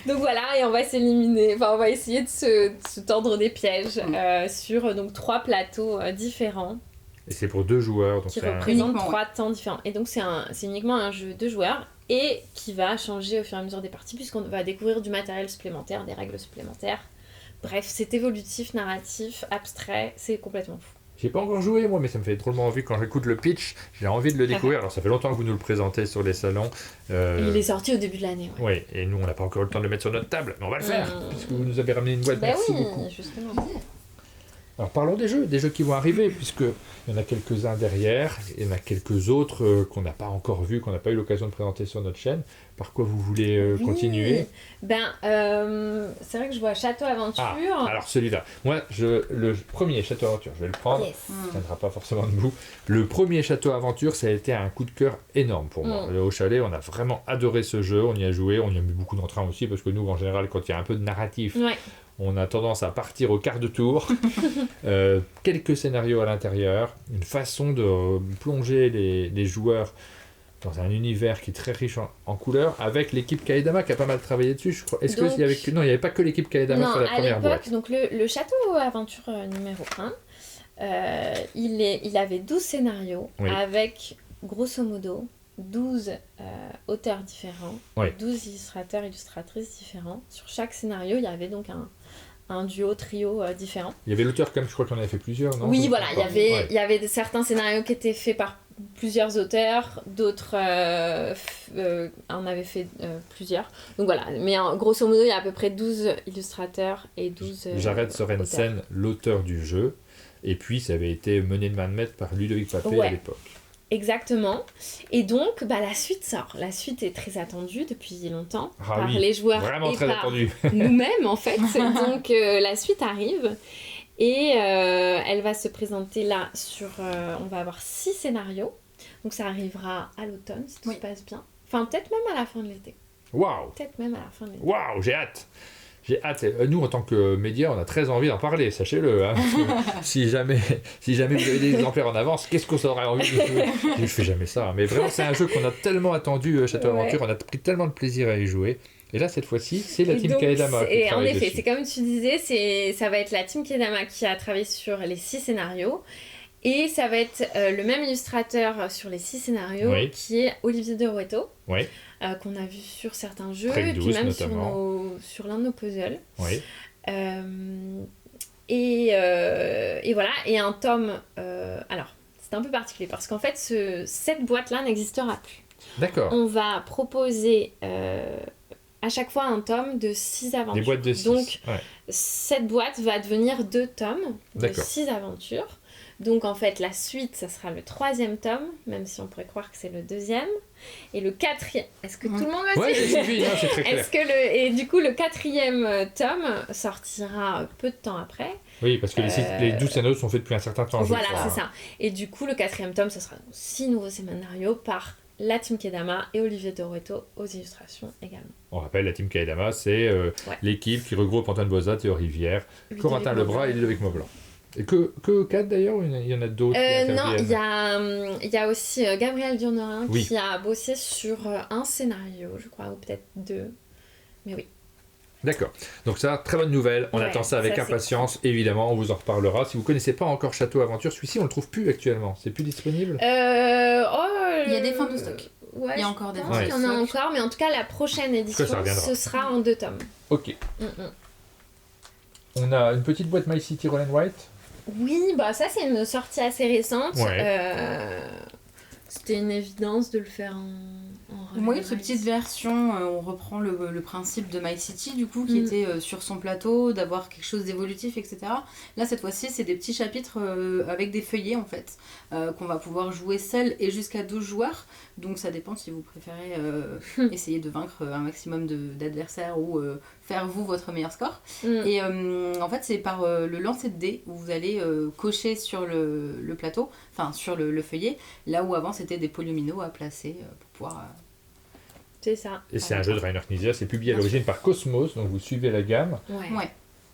Donc voilà, et on va s'éliminer. Enfin, on va essayer de se tordre des pièges sur donc 3 plateaux différents. Et c'est pour 2 joueurs. Donc qui représentent 3 temps différents. Et donc c'est uniquement un jeu de joueurs et qui va changer au fur et à mesure des parties puisqu'on va découvrir du matériel supplémentaire, des règles supplémentaires. Bref, c'est évolutif, narratif, abstrait, c'est complètement fou. J'ai pas encore joué moi, mais ça me fait drôlement envie quand j'écoute le pitch, j'ai envie de le découvrir. Alors ça fait longtemps que vous nous le présentez sur les salons. Il est sorti au début de l'année. Oui, et nous on n'a pas encore eu le temps de le mettre sur notre table, mais on va le faire, puisque vous nous avez ramené une boîte. Merci beaucoup. Justement. Alors parlons des jeux qui vont arriver, puisqu'il y en a quelques-uns derrière, il y en a quelques autres qu'on n'a pas encore vus, qu'on n'a pas eu l'occasion de présenter sur notre chaîne. Par quoi vous voulez continuer ? C'est vrai que je vois Château Aventure. Alors celui-là. Moi, le premier Château Aventure, je vais le prendre. Ça ne tiendra pas forcément debout. Le premier Château Aventure, ça a été un coup de cœur énorme pour moi. Au chalet, on a vraiment adoré ce jeu. On y a joué, on y a mis beaucoup d'entrain aussi, parce que nous, en général, quand il y a un peu de narratif... On a tendance à partir au quart de tour, quelques scénarios à l'intérieur, une façon de plonger les joueurs dans un univers qui est très riche en couleurs, avec l'équipe Kaedama qui a pas mal travaillé dessus, je crois. Est-ce qu'il y avait... Non, il n'y avait pas que l'équipe Kaedama sur la première boîte. Donc le Château Aventure numéro 1, il avait 12 scénarios, avec grosso modo 12 auteurs différents, 12 illustrateurs et illustratrices différents. Sur chaque scénario, il y avait donc un duo, trio différent. Il y avait l'auteur comme je crois qu'on avait fait plusieurs, non ? Oui, voilà, il y avait certains scénarios qui étaient faits par plusieurs auteurs, d'autres en avaient fait plusieurs. Donc voilà, mais grosso modo, il y a à peu près 12 illustrateurs et 12 Jared Sorensen, l'auteur du jeu, et puis ça avait été mené de main de maître par Ludovic Papé à l'époque. Exactement. Et donc, la suite sort. La suite est très attendue depuis longtemps par les joueurs vraiment et très par attendue. nous-mêmes, en fait. Donc, la suite arrive. Et elle va se présenter là sur... on va avoir 6 scénarios. Donc ça arrivera à l'automne, si tout se passe bien. Enfin, peut-être même à la fin de l'été. Waouh! Peut-être même à la fin de l'été. Waouh, j'ai hâte! J'ai hâte. Nous, en tant que médias, on a très envie d'en parler, sachez-le. Hein, si jamais vous avez des exemplaires en avance, qu'est-ce qu'on aurait envie de jouer? Je fais jamais ça. Mais vraiment, c'est un jeu qu'on a tellement attendu, Château Aventure. On a pris tellement de plaisir à y jouer. Et là, cette fois-ci, c'est la team Kaedama. Et en effet, c'est comme tu disais, ça va être la team Kaedama qui a travaillé sur les 6 scénarios. Et ça va être le même illustrateur sur les 6 scénarios, qui est Olivier de Rueto. Oui. Qu'on a vu sur certains jeux, et puis même sur l'un de nos puzzles. Oui. Et voilà, et un tome... alors, c'est un peu particulier, parce qu'en fait, cette boîte-là n'existera plus. D'accord. On va proposer à chaque fois un tome de 6 aventures. Des boîtes de 6. Donc, cette boîte va devenir 2 tomes de 6 aventures. Donc en fait la suite ça sera le 3e tome, même si on pourrait croire que c'est le 2e. Et le 4e... Est-ce que tout le monde me suit? Oui, je suis, c'est très clair. Et du coup le 4e tome sortira peu de temps après. Oui, parce que les 12 scénarios sont faits depuis un certain temps. Voilà, c'est ça. Et du coup le 4e tome, ce sera 6 nouveaux scénarios par la team Kaedama et Olivier de Rueto aux illustrations également. On rappelle, la team Kaedama, c'est l'équipe qui regroupe Antoine Bozat, Théo Rivière, Corentin Lebras et Ludovic Maublanc. Et que 4 d'ailleurs, il y en a d'autres? Non, il y a aussi Gabriel Durnerin qui a bossé sur un scénario, je crois, ou peut-être 2. Mais oui. D'accord. Donc ça, très bonne nouvelle. On attend ça avec impatience. Évidemment, on vous en reparlera. Si vous ne connaissez pas encore Château Aventure, celui-ci, on ne le trouve plus actuellement. C'est plus disponible? Il y a des fins de stock. Ouais, il y a encore des fins de stock. Il y en a encore, mais en tout cas, la prochaine édition, ce sera en 2 tomes. Ok. On a une petite boîte My City Roll & Write. Oui, bah ça c'est une sortie assez récente. C'était une évidence de le faire en oui, cette petite version, on reprend le principe de My City du coup, qui était sur son plateau, d'avoir quelque chose d'évolutif, etc. Là, cette fois-ci, c'est des petits chapitres avec des feuillets en fait, qu'on va pouvoir jouer seul et jusqu'à 12 joueurs. Donc ça dépend si vous préférez essayer de vaincre un maximum d'adversaires ou faire vous votre meilleur score. Et en fait, c'est par le lancer de dés où vous allez cocher sur le plateau, enfin sur le feuillet, là où avant c'était des polyomino à placer pour pouvoir... C'est ça. Et c'est un jeu de Rainer Knizia, c'est publié à l'origine par Cosmos, donc vous suivez la gamme. Ouais.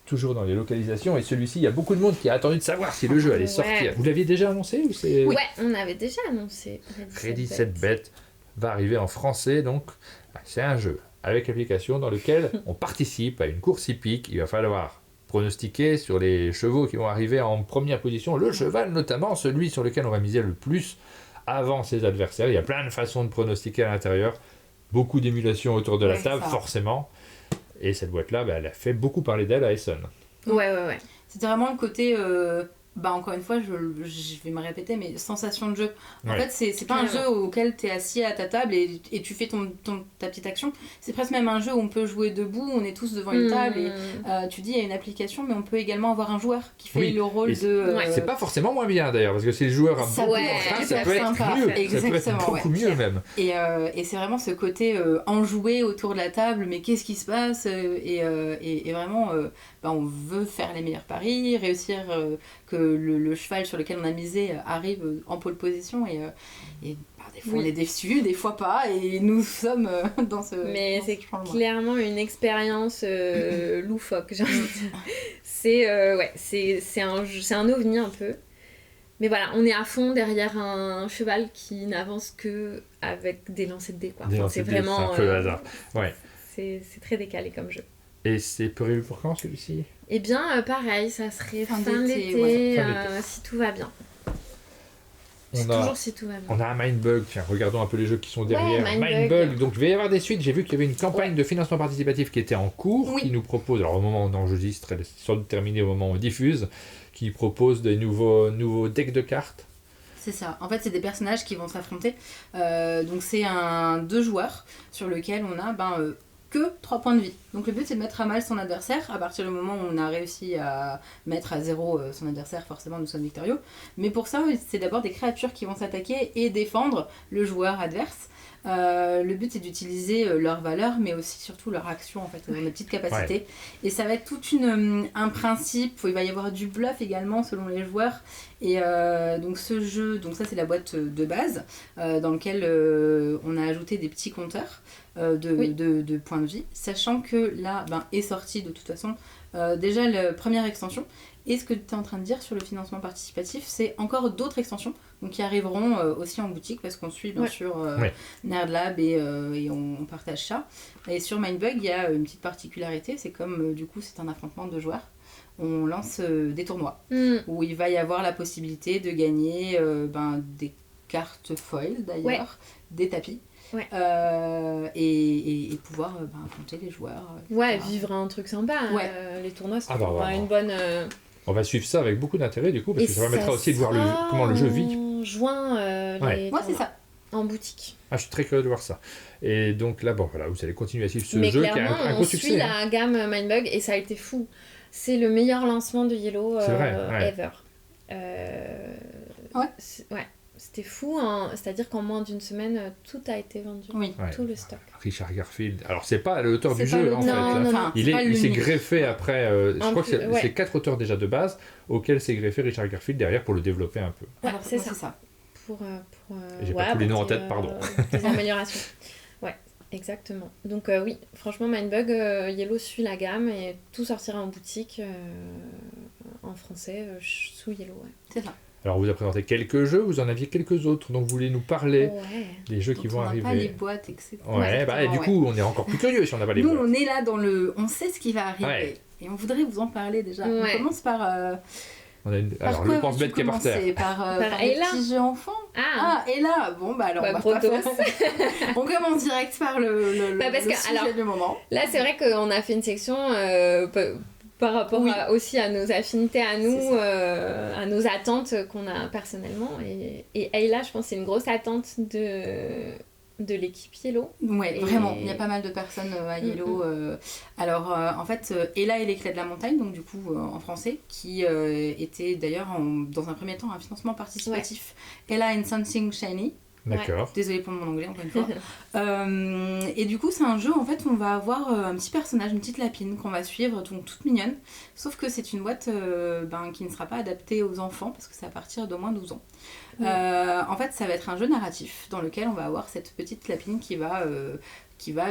Toujours dans les localisations, et celui-ci, il y a beaucoup de monde qui a attendu de savoir si le jeu allait sortir. Vous l'aviez déjà annoncé ou c'est... Ouais, on avait déjà annoncé. Ready Set Bet va arriver en français, donc c'est un jeu avec application dans lequel on participe à une course hippique. Il va falloir pronostiquer sur les chevaux qui vont arriver en première position, le cheval notamment, celui sur lequel on va miser le plus avant ses adversaires. Il y a plein de façons de pronostiquer à l'intérieur. Beaucoup d'émulation autour de la table, forcément. Et cette boîte-là, elle a fait beaucoup parler d'elle à Essen. Ouais. C'était vraiment le côté... encore une fois, je vais me répéter, mais sensation de jeu. En fait, c'est pas un jeu auquel tu es assis à ta table et tu fais ta petite action. C'est presque même un jeu où on peut jouer debout, on est tous devant une table et tu dis il y a une application, mais on peut également avoir un joueur qui fait le rôle de... C'est pas forcément moins bien d'ailleurs, parce que si le joueur a beaucoup d'entrain, ça peut être mieux. Exactement, ça peut être beaucoup mieux même. Et c'est vraiment ce côté enjoué autour de la table, mais qu'est-ce qui se passe et vraiment, on veut faire les meilleurs paris, réussir... que le cheval sur lequel on a misé arrive en pole position et des fois on est déçus, des fois pas, et nous sommes dans ce... Mais c'est clairement une expérience loufoque, j'ai envie de dire. C'est un ovni un peu. Mais voilà, on est à fond derrière un cheval qui n'avance que avec des lancers de dés. C'est vraiment... C'est un peu le hasard. Ouais. C'est très décalé comme jeu. Et c'est prévu pour quand celui-ci? Eh bien, pareil, ça serait fin d'été, si tout va bien. Toujours si tout va bien. On a un Mindbug, tiens, regardons un peu les jeux qui sont derrière. Mindbug, donc il va y avoir des suites. J'ai vu qu'il y avait une campagne de financement participatif qui était en cours, qui nous propose, alors au moment où on enregistre, elle est sur de terminer au moment où on diffuse, qui propose des nouveaux decks de cartes. C'est ça. En fait, c'est des personnages qui vont s'affronter. Donc c'est un 2 joueurs sur lequel on a... que 3 points de vie. Donc le but c'est de mettre à mal son adversaire. À partir du moment où on a réussi à mettre à 0 son adversaire, forcément nous sommes victorieux. Mais pour ça, c'est d'abord des créatures qui vont s'attaquer et défendre le joueur adverse. Le but est d'utiliser leurs valeurs, mais aussi surtout leur action, en fait, nos petites capacités. Ouais. Et ça va être tout un principe. Il va y avoir du bluff également selon les joueurs. Et donc ce jeu, donc ça c'est la boîte de base dans lequel on a ajouté des petits compteurs de points de vie, sachant que là est sortie de toute façon déjà la première extension. Et ce que tu es en train de dire sur le financement participatif, c'est encore d'autres extensions donc, qui arriveront aussi en boutique parce qu'on suit bien sûr Nerdlab et on partage ça. Et sur Mindbug, il y a une petite particularité, c'est comme du coup c'est un affrontement de joueurs. On lance des tournois où il va y avoir la possibilité de gagner des cartes foil d'ailleurs, des tapis. Ouais. Et pouvoir affronter les joueurs. Vivre un truc sympa. Les tournois, c'est une bonne... On va suivre ça avec beaucoup d'intérêt du coup, parce que ça permettra aussi de voir comment le jeu vit. En juin, c'est ça. En boutique. Je suis très curieux de voir ça. Et donc là, vous allez continuer à suivre ce Mais jeu qui a un gros succès. On suit la gamme Mindbug et ça a été fou. C'est le meilleur lancement de Yellow ever. C'était fou, c'est-à-dire qu'en moins d'une semaine, tout a été vendu, tout le stock. Richard Garfield, alors c'est pas l'auteur du jeu en fait, non. Il s'est greffé après, je crois que c'est 4 auteurs déjà de base, auxquels s'est greffé Richard Garfield derrière pour le développer un peu. Alors c'est ça. J'ai pas tous les noms en tête, pardon. Des améliorations. Exactement. Donc franchement Mindbug, Yellow suit la gamme et tout sortira en boutique en français sous Yellow. C'est ça. Alors, on vous a présenté quelques jeux, vous en aviez quelques autres dont vous voulez nous parler, des jeux qui vont arriver. On n'a pas les boîtes, etc. Du coup, on est encore plus curieux si on n'a pas les boîtes. Nous, on est là on sait ce qui va arriver. Et on voudrait vous en parler déjà. On commence par... Alors, le pense-bête qui est par terre. Par les petits jeux enfants. Et là, on va pas faire... On commence direct par le sujet du moment. Là, c'est vrai qu'on a fait une section... par rapport aussi à nos affinités, à nous, à nos attentes qu'on a personnellement. Et Ayla, je pense que c'est une grosse attente de l'équipe Yellow. Ouais, vraiment. Il y a pas mal de personnes à Yellow. Alors, en fait, Ayla et les Clés de la Montagne, donc du coup, en français, qui était d'ailleurs, dans un premier temps, un financement participatif. Ayla and Something Shiny. D'accord. Désolée pour mon anglais, encore une fois. Et du coup, c'est un jeu, en fait, où on va avoir un petit personnage, une petite lapine qu'on va suivre, donc toute mignonne. Sauf que c'est une boîte qui ne sera pas adaptée aux enfants, parce que c'est à partir d'au moins 12 ans. En fait, ça va être un jeu narratif, dans lequel on va avoir cette petite lapine qui va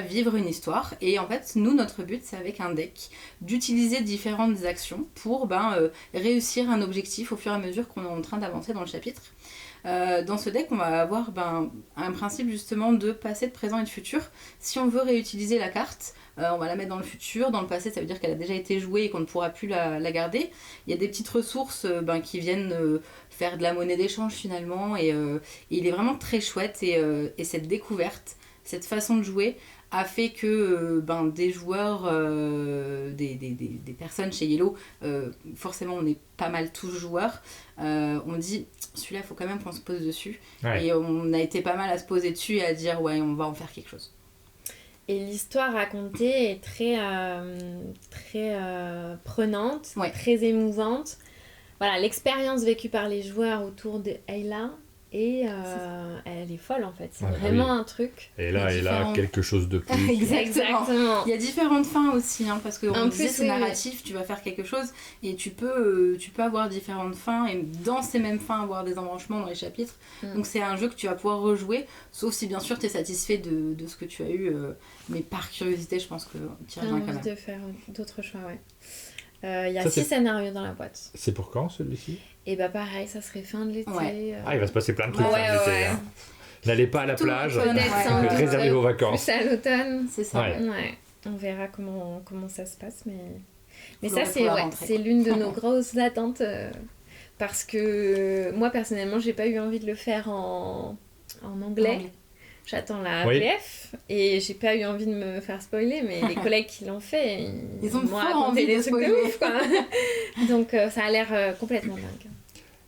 vivre une histoire. Et en fait, nous, notre but, c'est avec un deck, d'utiliser différentes actions pour réussir un objectif au fur et à mesure qu'on est en train d'avancer dans le chapitre. Dans ce deck, on va avoir un principe justement de passé, de présent et de futur. Si on veut réutiliser la carte, on va la mettre dans le futur. Dans le passé, ça veut dire qu'elle a déjà été jouée et qu'on ne pourra plus la garder. Il y a des petites ressources qui viennent faire de la monnaie d'échange finalement. Et il est vraiment très chouette. Et cette découverte, cette façon de jouer a fait que des joueurs, des personnes chez Yellow, forcément on est pas mal tous joueurs, on dit celui-là il faut quand même qu'on se pose dessus. Et on a été pas mal à se poser dessus et à dire on va en faire quelque chose. Et l'histoire racontée est très prenante, très émouvante. Voilà, l'expérience vécue par les joueurs autour de Ayla. Et elle est folle en fait, c'est vraiment un truc. Et là, quelque chose de plus. Exactement. Il y a différentes fins aussi, parce que c'est narratif, tu vas faire quelque chose et tu peux avoir différentes fins et dans ces mêmes fins avoir des embranchements dans les chapitres. Donc c'est un jeu que tu vas pouvoir rejouer, sauf si bien sûr tu es satisfait de ce que tu as eu, mais par curiosité, je pense que tu y reviens quand même. De faire d'autres choix, il y a 6 scénarios dans la boîte. C'est pour quand celui-ci ? Et pareil, ça serait fin de l'été. Il va se passer plein de trucs fin de l'été. Hein. N'allez pas à la plage, réservez vos vacances. Plus à l'automne. C'est ça. On verra comment ça se passe. Mais ça, c'est l'une de nos grosses attentes. Parce que moi, personnellement, j'ai pas eu envie de le faire en anglais. J'attends la VF et j'ai pas eu envie de me faire spoiler, mais les collègues qui l'ont fait, ils ont raconté des trucs de ouf, quoi. Donc ça a l'air complètement dingue.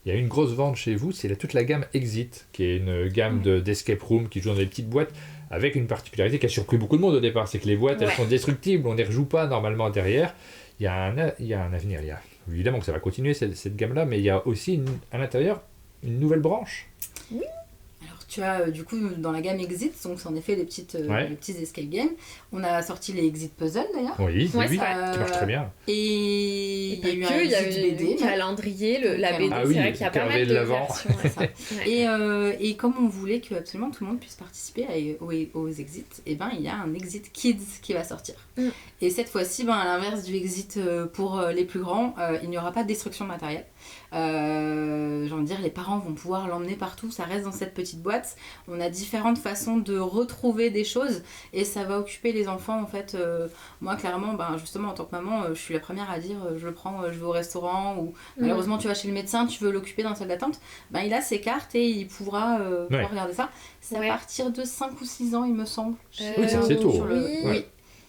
Il y a une grosse vente chez vous, c'est toute la gamme Exit, qui est une gamme d'escape room qui joue dans des petites boîtes, avec une particularité qui a surpris beaucoup de monde au départ, c'est que les boîtes elles sont destructibles, on ne les rejoue pas normalement derrière. Il y a un avenir, évidemment que ça va continuer cette gamme-là, mais il y a aussi à l'intérieur une nouvelle branche. Oui. Alors tu as du coup dans la gamme Exit, donc c'est en effet les petits escape games. On a sorti les Exit Puzzle d'ailleurs. Oui, qui marche très bien. Et il y a eu un Exit BD. Le calendrier, la BD, c'est vrai qu'il y a pas mal de versions. Et comme on voulait que absolument tout le monde puisse participer aux Exits, et ben il y a un Exit Kids qui va sortir. Et cette fois-ci, à l'inverse du Exit pour les plus grands, il n'y aura pas de destruction matérielle. J'ai envie de dire, les parents vont pouvoir l'emmener partout, ça reste dans cette petite boîte. On a différentes façons de retrouver des choses et ça va occuper les enfants en fait. Moi clairement, justement en tant que maman, je suis la première à dire je le prends, je vais au restaurant ou malheureusement tu vas chez le médecin, tu veux l'occuper dans la salle d'attente, il a ses cartes et il pourra regarder ça. C'est à partir de 5 ou 6 ans il me semble. Oui, c'est tôt. Oui.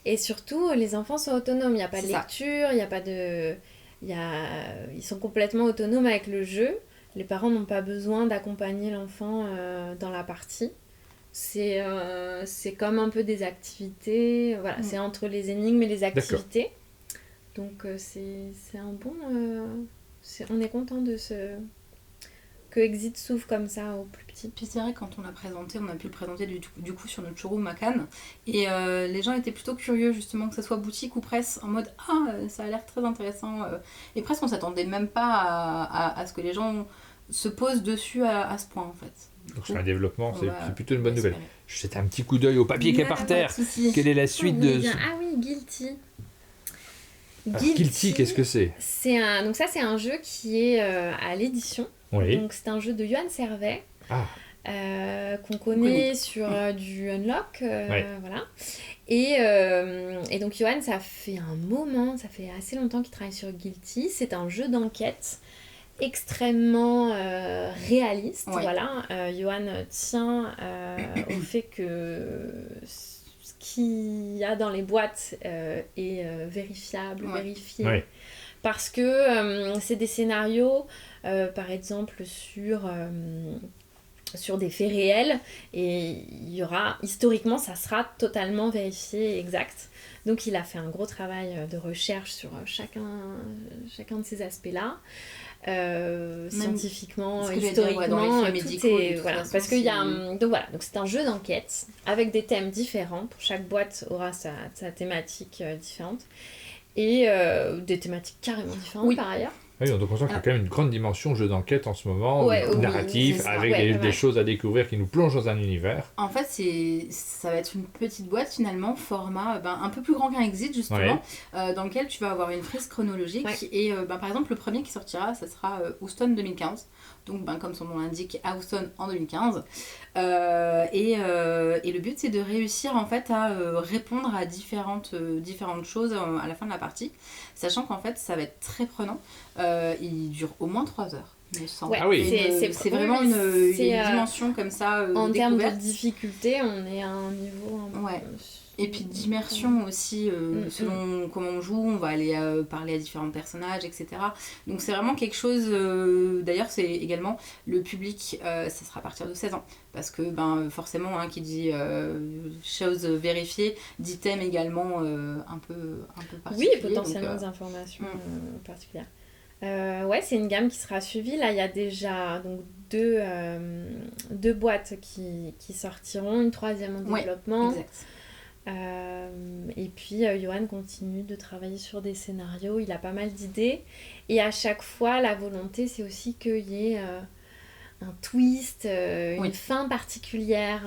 Et surtout les enfants sont autonomes, il n'y a pas de lecture, il n'y a pas de... Ils sont complètement autonomes avec le jeu. Les parents n'ont pas besoin d'accompagner l'enfant dans la partie. C'est comme un peu des activités. Voilà, c'est entre les énigmes et les activités. Donc c'est un bon... on est content que Exit s'ouvre comme ça aux plus petits. Puis c'est vrai, quand on l'a présenté, on a pu le présenter du coup sur notre showroom à Cannes. Et les gens étaient plutôt curieux, justement, que ce soit boutique ou presse, en mode « Ah, ça a l'air très intéressant ». Et presque, on s'attendait même pas à ce que les gens se posent dessus à ce point, en fait. Donc c'est un développement, c'est plutôt une bonne nouvelle. Je jette un petit coup d'œil au papier qui est par terre. Quelle est la suite de... Ah oui, Guilty. Guilty, qu'est-ce que c'est ? Donc ça, c'est un jeu qui est à l'édition. Oui. Donc c'est un jeu de Johan Servet qu'on connaît sur du Unlock, voilà. Et donc Johan, ça fait assez longtemps qu'il travaille sur Guilty. C'est un jeu d'enquête extrêmement réaliste, voilà. Johan tient au fait que ce qu'il y a dans les boîtes est vérifiable, vérifié. Ouais. Parce que c'est des scénarios, par exemple, sur des faits réels, et il y aura, historiquement, ça sera totalement vérifié et exact. Donc il a fait un gros travail de recherche sur chacun de ces aspects-là. Scientifiquement, historiquement, tout est... Voilà, parce qu'il y a... Donc c'est un jeu d'enquête avec des thèmes différents. Pour chaque boîte aura sa thématique différente. Et des thématiques carrément différentes par ailleurs. Oui, donc on sent qu'il y a quand même une grande dimension jeu d'enquête en ce moment, narratif, avec des choses à découvrir qui nous plongent dans un univers. En fait, ça va être une petite boîte finalement, format un peu plus grand qu'un Exit justement, dans lequel tu vas avoir une frise chronologique. Et par exemple, le premier qui sortira, ça sera Houston 2015. Donc comme son nom l'indique, à Houston en 2015. Et le but, c'est de réussir en fait à répondre à différentes choses à la fin de la partie, sachant qu'en fait, ça va être très prenant. Il dure au moins 3 heures. Ah oui. C'est vraiment une dimension comme ça. En termes de difficulté, on est à un niveau... Et puis d'immersion aussi, selon comment on joue, on va aller parler à différents personnages, etc. Donc c'est vraiment quelque chose... D'ailleurs, c'est également le public, ça sera à partir de 16 ans. Parce que forcément, qui dit choses vérifiées, dit thème également un peu particulier. Oui, potentiellement des informations particulières. C'est une gamme qui sera suivie. Là, il y a déjà donc, deux boîtes qui sortiront, une troisième en développement. Exact. Et puis Johan continue de travailler sur des scénarios, il a pas mal d'idées et à chaque fois la volonté c'est aussi qu'il y ait un twist, une fin particulière,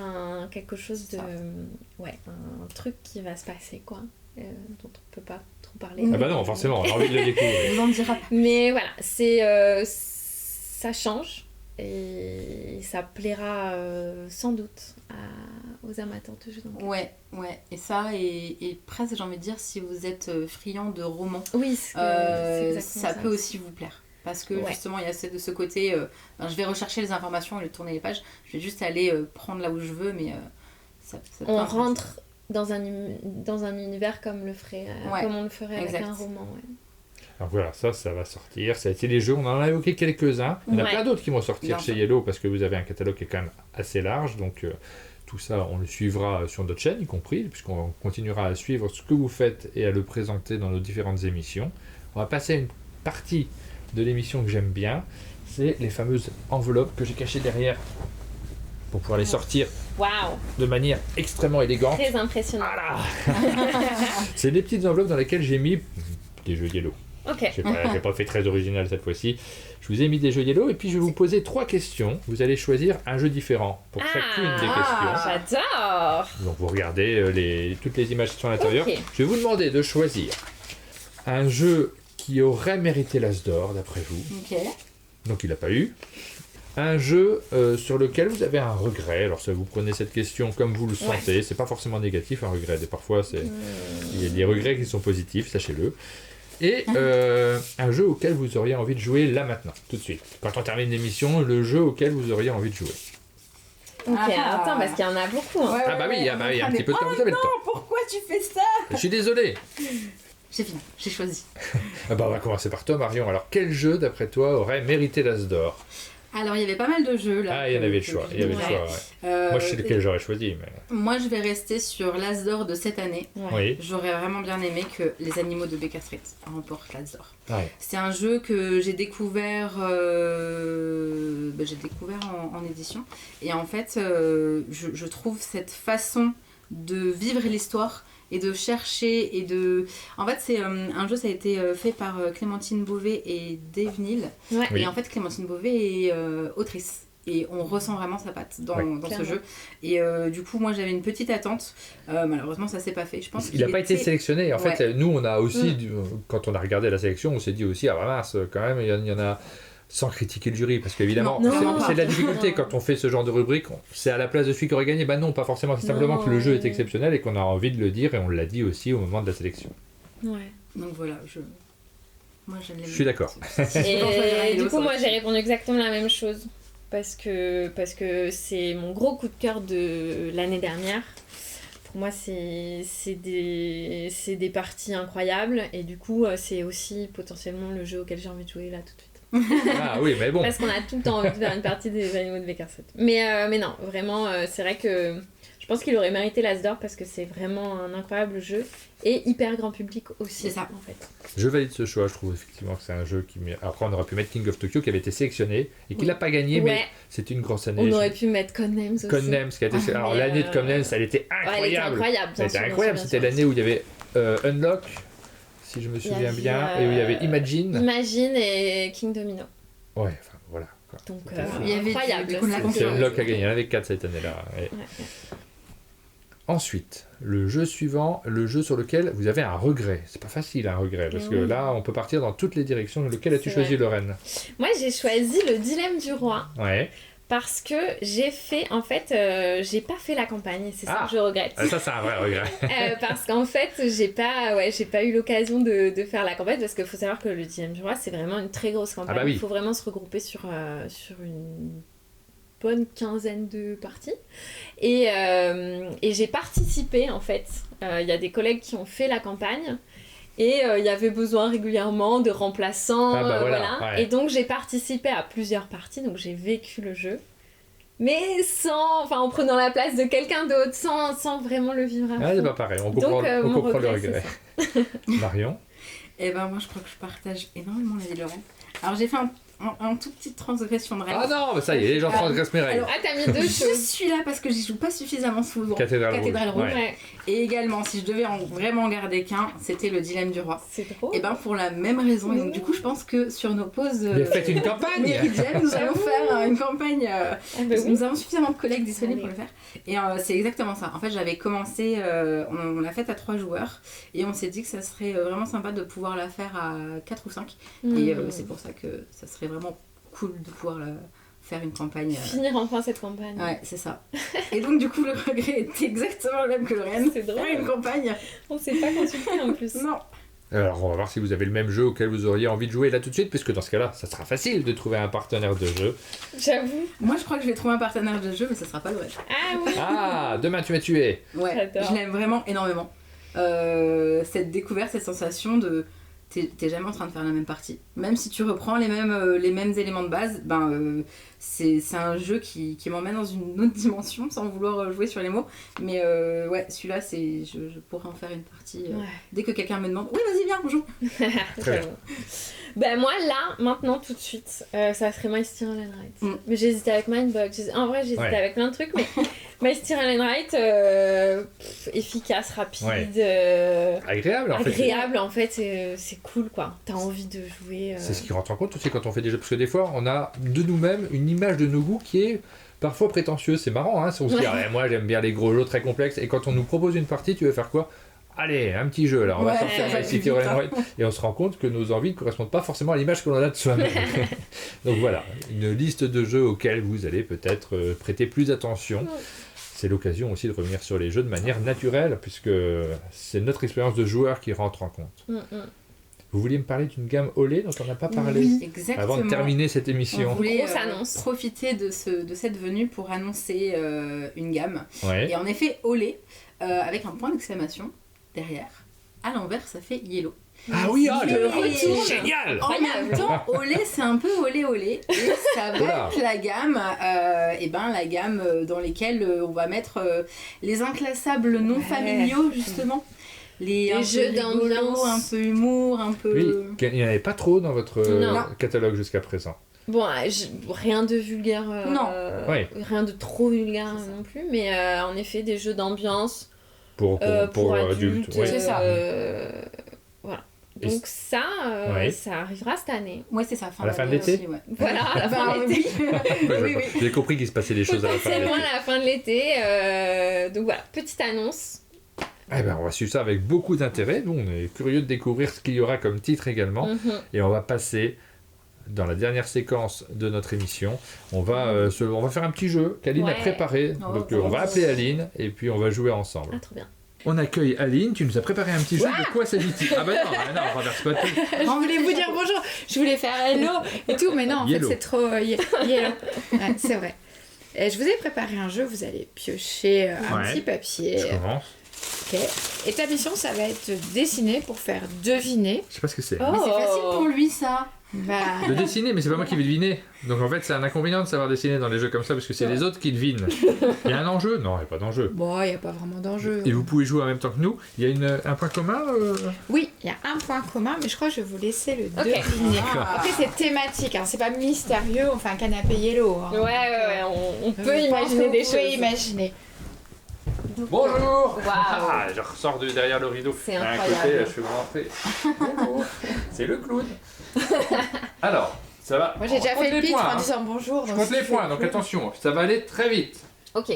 quelque chose de... un truc qui va se passer quoi, dont on peut pas trop parler. Ah bah non, forcément, on a envie de le découvrir. On vous en dira. Mais voilà, ça change. Et ça plaira sans doute aux amateurs de jeux d'enquête. Ouais. Et ça, et presque, j'ai envie de dire, si vous êtes friand de romans, ça peut aussi vous plaire. Parce que justement, il y a ce côté, je vais rechercher les informations et tourner les pages. Je vais juste aller prendre là où je veux, mais ça on rentre dans un univers comme on le ferait avec un roman. Alors voilà, ça va sortir. Ça a été les jeux, on en a évoqué quelques-uns. Il y en a plein d'autres qui vont sortir chez Yellow parce que vous avez un catalogue qui est quand même assez large. Donc tout ça, on le suivra sur notre chaîne, y compris, puisqu'on continuera à suivre ce que vous faites et à le présenter dans nos différentes émissions. On va passer à une partie de l'émission que j'aime bien. C'est les fameuses enveloppes que j'ai cachées derrière pour pouvoir les sortir Waouh, de manière extrêmement élégante. très impressionnant. Voilà. C'est des petites enveloppes dans lesquelles j'ai mis des jeux Yellow. Ok. J'ai pas fait très original cette fois-ci. Je vous ai mis des jeux Yellow et puis je vais vous poser 3 questions. Vous allez choisir un jeu différent pour chacune des questions. J'adore. Donc vous regardez toutes les images qui sont à l'intérieur. Okay. Je vais vous demander de choisir un jeu qui aurait mérité l'As d'or d'après vous. Ok. Donc il n'a pas eu. Un jeu sur lequel vous avez un regret. Alors ça, vous prenez cette question comme vous le sentez. C'est pas forcément négatif un regret. Parfois il y a des regrets qui sont positifs, sachez-le. Et un jeu auquel vous auriez envie de jouer là maintenant, tout de suite. Quand on termine l'émission, le jeu auquel vous auriez envie de jouer. Ok, attends, parce qu'il y en a beaucoup. Hein. Ah bah oui, il y a un petit peu de temps, vous avez le temps. Pourquoi tu fais ça? Je suis désolé. J'ai fini, j'ai choisi. On va commencer par toi, Marion. Alors, quel jeu, d'après toi, aurait mérité l'As d'or? Alors, il y avait pas mal de jeux là. Ah, il y en avait le choix. Moi, je sais lequel j'aurais choisi. Mais... Moi, je vais rester sur l'As d'or de cette année. Oui. J'aurais vraiment bien aimé que Les Animaux de Baker Street remportent l'As d'or. Ouais. C'est un jeu que j'ai découvert, en édition. Et en fait, je trouve cette façon de vivre l'histoire et de chercher et de... En fait, c'est un jeu, ça a été fait par Clémentine Beauvais et Dave Neal. Ouais. Oui. Et en fait, Clémentine Beauvais est autrice. Et on ressent vraiment sa patte dans ce jeu. Et du coup, moi, j'avais une petite attente. Malheureusement, ça s'est pas fait. Je pense il n'a pas été sélectionné. En fait, nous, on a aussi, quand on a regardé la sélection, on s'est dit aussi, ah bah mince, quand même, il y en a... Sans critiquer le jury, parce qu'évidemment, c'est de la difficulté quand on fait ce genre de rubrique. C'est à la place de celui qui aurait gagné. Bah non, pas forcément. C'est simplement que le jeu est exceptionnel et qu'on a envie de le dire, et on l'a dit aussi au moment de la sélection. Ouais. Donc voilà, moi je l'aime. Je suis d'accord. Et du coup, moi j'ai répondu exactement la même chose. Parce que c'est mon gros coup de cœur de l'année dernière. Pour moi, c'est des parties incroyables. Et du coup, c'est aussi potentiellement le jeu auquel j'ai envie de jouer là tout de suite. Ah oui, mais bon. Parce qu'on a tout le temps envie de faire une partie des Animaux de Baker Street. Mais non, vraiment, c'est vrai que je pense qu'il aurait mérité l'As d'or parce que c'est vraiment un incroyable jeu et hyper grand public aussi. C'est ça. En fait. Je valide ce choix, je trouve effectivement que c'est un jeu qui... Après, on aurait pu mettre King of Tokyo qui avait été sélectionné et qui l'a pas gagné, mais c'est une grosse année. On aurait pu mettre Codenames aussi. Codenames qui a été... Alors l'année de Codenames, elle était incroyable. Elle était incroyable, Elle était incroyable, c'était l'année où il y avait Unlock, si je me souviens bien, et où il y avait Imagine. Imagine et King Domino. Ouais, enfin voilà. Quoi. Donc il y avait incroyable. C'est Unlock qui a gagné, il y en avait 4 cette année-là. Ouais. Ensuite, le jeu suivant, le jeu sur lequel vous avez un regret. C'est pas facile un regret, parce que là, on peut partir dans toutes les directions. Lequel as-tu choisi, Lorraine? Moi, j'ai choisi le Dilemme du Roi. Ouais. Parce que j'ai fait, en fait, j'ai pas fait la campagne, c'est ça que je regrette. Ça, c'est un vrai regret. Parce qu'en fait, j'ai pas eu l'occasion de faire la campagne, parce qu'il faut savoir que le Dilemme du Roi, c'est vraiment une très grosse campagne. Il faut vraiment se regrouper sur une bonne quinzaine de parties. Et j'ai participé, en fait. Il y a des collègues qui ont fait la campagne. Et il y avait besoin régulièrement de remplaçants, voilà. Ouais. Et donc j'ai participé à plusieurs parties, donc j'ai vécu le jeu, mais en prenant la place de quelqu'un d'autre, sans vraiment le vivre à fond. C'est pas pareil, on comprend le regret. Marion? Eh ben moi je crois que je partage énormément l'avis de Lorraine. Alors j'ai fait un tout petite transgression de règles. Ah non, mais ça y est, les gens transgressent mes règles. T'as mis deux choses. Je suis là parce que j'y joue pas suffisamment souvent. Cathédrale Rouge. Ouais. Et également, si je devais vraiment garder qu'un, c'était le Dilemme du Roi. C'est drôle. Et ben pour la même raison. Et donc du coup, je pense que sur nos pauses faites une campagne méridiennes, nous allons faire une campagne. Nous avons suffisamment de collègues disponibles pour le faire. Et c'est exactement ça. En fait, j'avais commencé, on l'a faite à 3 joueurs. Et on s'est dit que ça serait vraiment sympa de pouvoir la faire à 4 ou 5. Et c'est pour ça que ça serait vraiment cool de pouvoir faire une campagne. Finir enfin cette campagne. Ouais, c'est ça. Et donc, du coup, le regret est exactement le même que Lorraine. C'est drôle. Faire une campagne. On s'est pas consulté en plus. Non. Alors, on va voir si vous avez le même jeu auquel vous auriez envie de jouer là tout de suite, puisque dans ce cas-là, ça sera facile de trouver un partenaire de jeu. J'avoue. Moi, je crois que je vais trouver un partenaire de jeu, mais ça sera pas Lorraine. Ah oui. Ah, demain tu m'as tué. Ouais, je l'aime vraiment énormément. Cette découverte, cette sensation de t'es jamais en train de faire la même partie. Même si tu reprends les mêmes éléments de base, c'est un jeu qui m'emmène dans une autre dimension sans vouloir jouer sur les mots. Mais ouais, celui-là, je pourrais en faire une partie. Dès que quelqu'un me demande, oui, vas-y, viens, bonjour. Très bien. Ben moi, là, maintenant, tout de suite, ça serait My Steer and Right. Mais j'hésitais avec Mindbug. En vrai, j'hésitais avec plein de trucs, mais My Steer and Right, efficace, rapide. Agréable, en fait. Agréable, en fait, c'est cool, quoi. T'as envie de jouer. C'est ce qui rentre en compte aussi quand on fait des jeux, parce que des fois, on a de nous-mêmes une image de nos goûts qui est parfois prétentieuse. C'est marrant, hein, si on se dit, moi, j'aime bien les gros jeux très complexes, et quand on nous propose une partie, tu veux faire quoi ? Allez, un petit jeu, alors on va sortir My Steer and Right, et on se rend compte que nos envies ne correspondent pas forcément à l'image que l'on a de soi-même. Donc voilà, une liste de jeux auxquels vous allez peut-être prêter plus attention. C'est l'occasion aussi de revenir sur les jeux de manière naturelle, puisque c'est notre expérience de joueur qui rentre en compte. Vous vouliez me parler d'une gamme Olé dont on n'a pas parlé avant de terminer cette émission. On voulait profiter de cette venue pour annoncer une gamme. Et en effet, Olé, avec un point d'exclamation derrière. À l'envers, ça fait Yellow. Ah oui, le retour, génial. En même temps, Olé, c'est un peu olé. Et ça va être la gamme, la gamme dans lesquelles on va mettre les inclassables non familiaux, justement. Les jeux d'ambiance, un peu humour, un peu... Oui, il n'y en avait pas trop dans votre catalogue jusqu'à présent. Bon, rien de vulgaire, rien de trop vulgaire non plus, mais en effet, des jeux d'ambiance pour adultes. C'est ça. Voilà. Donc ça arrivera cette année. Ouais, c'est ça. À la fin de l'été. Voilà, à la fin de l'été. Oui. J'ai compris qu'il se passait des choses à la fin de l'été. Potentiellement à la fin de l'été. Donc voilà, petite annonce. On va suivre ça avec beaucoup d'intérêt. Nous, on est curieux de découvrir ce qu'il y aura comme titre également. Et on va passer dans la dernière séquence de notre émission. On va faire un petit jeu qu'Aline a préparé. Donc on va appeler Aline et puis on va jouer ensemble. Ah, trop bien. On accueille Aline. Tu nous as préparé un petit jeu. De quoi s'agit-il ? Ah non, on renverse pas tout. On voulait vous dire bonjour. Je voulais faire hello et tout, mais non, en fait, c'est trop yellow. Ouais, c'est vrai. Et je vous ai préparé un jeu. Vous allez piocher un petit papier. Je commence. Ok. Et ta mission, ça va être de dessiner pour faire deviner. Je sais pas ce que c'est. Mais c'est facile pour lui, ça. De dessiner, mais c'est pas moi qui vais deviner. Donc en fait, c'est un inconvénient de savoir dessiner dans les jeux comme ça, parce que c'est les autres qui devinent. Il y a un enjeu ? Non, il n'y a pas d'enjeu. Bon, il n'y a pas vraiment d'enjeu. Et vous pouvez jouer en même temps que nous. Il y a un point commun Oui, il y a un point commun, mais je crois que je vais vous laisser le deviner. Après, c'est thématique, hein. C'est pas mystérieux, on fait un canapé yellow. Hein. Ouais, on peut imaginer des choses. On peut imaginer. Bonjour. Je ressors de derrière le rideau. C'est incroyable. À côté, je suis rentré. C'est le clown. Alors, ça va. Moi, j'ai déjà fait le pitch en disant bonjour. Je compte les points, donc attention, ça va aller très vite. Ok.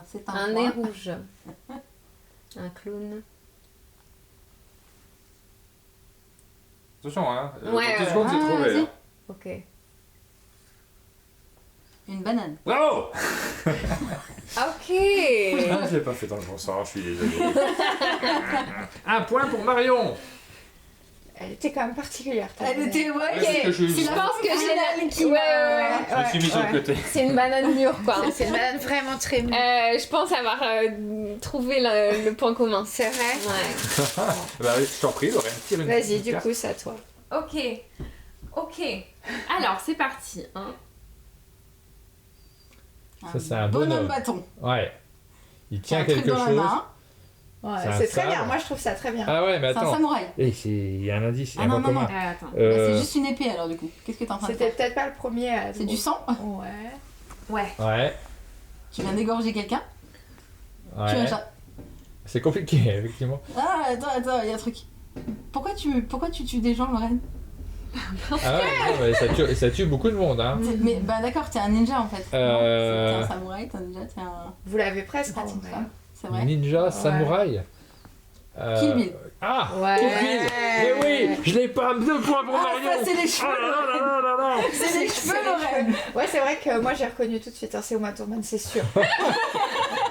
C'est un nez rouge. Un clown. Attention, hein. 10 secondes, c'est trouvé. Hein. Ok. Une banane. Bravo. Ok. Je l'ai pas fait dans le bon sens, je suis désolé. Un point pour Marion. Elle était quand même particulière. Elle était, je pense que j'ai qui je me suis mis sur le côté. C'est une banane mûre, quoi. C'est une banane vraiment très mûre. Je pense avoir trouvé le point commun. C'est vrai. Ouais. Je t'en prie, Lorraine, tire une Vas-y, du coup, c'est à toi. Ok. Alors, c'est parti. Hein. Ça, c'est un bonhomme bâton. Ouais. Il tient quelque chose. Ouais, c'est très bien. Moi, je trouve ça très bien. Ah ouais, mais attends. C'est un samouraï. Et il y a un indice. Non. Attends. C'est juste une épée alors du coup. Qu'est-ce que t'es en train de faire ? C'était peut-être pas le premier. C'est du sang ? Ouais. Tu viens d'égorger quelqu'un ? Ouais. Tu as un chat. C'est compliqué, effectivement. Ah, attends, il y a un truc. Pourquoi tu tues des gens, Lorraine ? Ah ouais, ça tue beaucoup de monde, hein. Mais d'accord, t'es un ninja en fait. T'es un samouraï, t'es un ninja, t'es un... Vous l'avez presque en vrai. vrai. C'est vrai. Ninja, samouraï. Kill Bill. Ah, ouais. Kill Bill. Mais oui, je l'ai pas. 2 points pour Marion. Ça, c'est les cheveux. C'est les cheveux, Lorraine. Ouais, c'est vrai que moi j'ai reconnu tout de suite. Hein, c'est Uma Thurman, c'est sûr.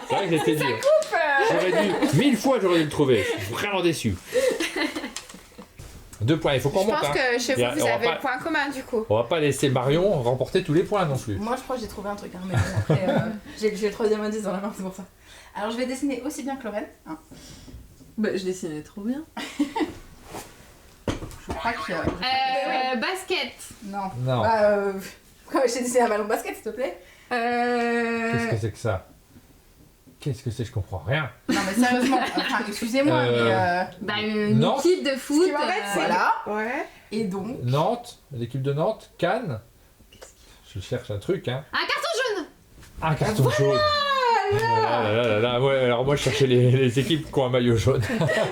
C'est vrai que j'étais dur. J'aurais dû 1000 fois, j'aurais dû le trouver. Je suis vraiment déçu. 2 points, il faut qu'on monte. Je pense que chez vous, vous avez le point commun du coup. On va pas laisser Marion remporter tous les points non plus. Moi, je crois que j'ai trouvé un truc. Hein, mais après, j'ai le 3e indice dans la main, c'est pour ça. Alors, je vais dessiner aussi bien que Lorraine. Hein. Bah, je dessinais trop bien. Je crois que... Basket. Non. Non. J'ai dessiné un ballon de basket, s'il te plaît. Qu'est-ce que c'est que ça? Qu'est-ce que c'est? Je comprends rien. Non, mais sérieusement, enfin, excusez-moi, mais... une Nantes. équipe de foot. Voilà. Ouais. Et donc... Nantes, l'équipe de Nantes, Cannes. Je cherche un truc, hein. Un carton jaune. Un carton jaune. Ouais, alors moi je cherchais les équipes qui ont un maillot jaune.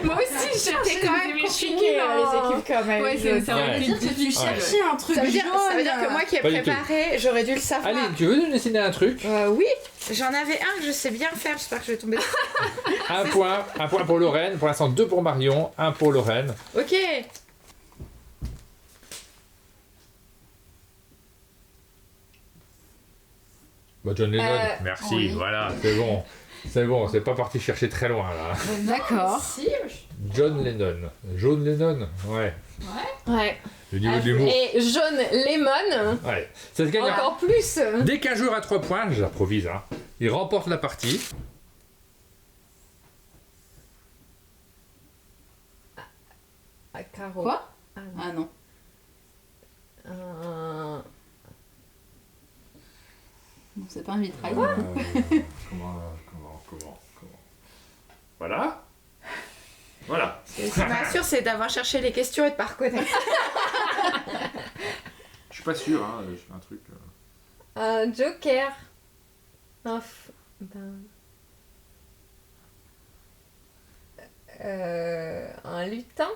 Moi aussi, je cherchais quand même compliqué, les équipes quand même. Ouais, ça veut dire que tu cherchais un truc ça veut dire jaune. que moi qui ai préparé, j'aurais dû le savoir. Allez, tu veux nous dessiner un truc? Oui, j'en avais un que je sais bien faire, j'espère que je vais tomber dessus. Un point pour Lorraine, pour l'instant 2 pour Marion, 1 pour Lorraine. Ok. Bah John Lennon, merci, oui. voilà, c'est bon, c'est pas parti chercher très loin là. D'accord. Si, John Lennon, John Lennon, ouais. Ouais. Le niveau de l'humour. Et jaune lemon, Ouais, ça se gagne. encore plus. Dès qu'un joueur a 3 points, j'improvise, hein, il remporte la partie. Ah, carreau. Quoi? Ah, Ah non. Non, c'est pas un vitrail. Comment Voilà. Voilà. ce qui m'assure, c'est d'avoir cherché les questions et de pas reconnaître. Je suis pas sûr, hein, je fais un truc. Un joker. Un lutin.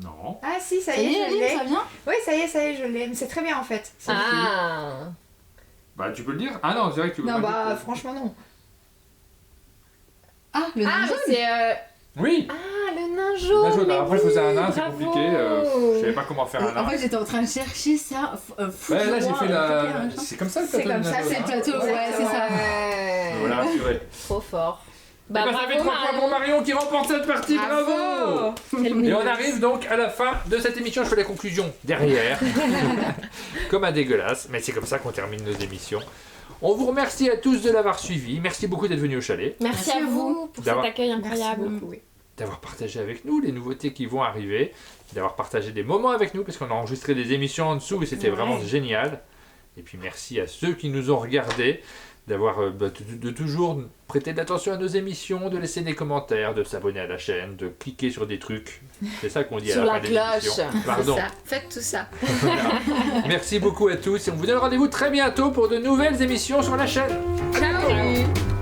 Non. Ah si, ça Ça y y est, est, je l'ai. ça vient? Oui, ça y est, je l'ai. Mais c'est très bien en fait. C'est Ah. Bah tu peux le dire. Ah non, c'est vrai que tu peux Non, pas le dire. franchement, non. Ah, le nain Ah, jaune. mais c'est... Oui. Ah, le nain jaune. Nain jaune. mais Alors après je faisais un nain, c'est bravo. compliqué. Je savais pas comment faire un nain. En fait, j'étais en train de chercher ça. Ouais, là j'ai fait la. C'est comme ça le plateau. C'est comme du ça, nain c'est jaune, le hein. plateau, ouais, c'est ça. Ouais. Voilà, assuré. Trop fort. Eh ben, ça fait 3 points pour Marion qui remporte cette partie, bravo. Et on arrive donc à la fin de cette émission, je fais la conclusion derrière, comme un dégueulasse, mais c'est comme ça qu'on termine nos émissions. On vous remercie à tous de l'avoir suivi, merci beaucoup d'être venus au chalet, Merci à vous pour cet accueil incroyable. d'avoir partagé avec nous les nouveautés qui vont arriver, d'avoir partagé des moments avec nous, parce qu'on a enregistré des émissions en dessous et c'était vraiment génial. Et puis merci à ceux qui nous ont regardés, d'avoir de toujours prêter de l'attention à nos émissions, de laisser des commentaires, de s'abonner à la chaîne, de cliquer sur des trucs. C'est ça qu'on dit Sur à la la fin des cloche. émissions. Pardon. Ça. Faites tout ça. Voilà. Merci beaucoup à tous et on vous donne rendez-vous très bientôt pour de nouvelles émissions sur la chaîne. Ciao.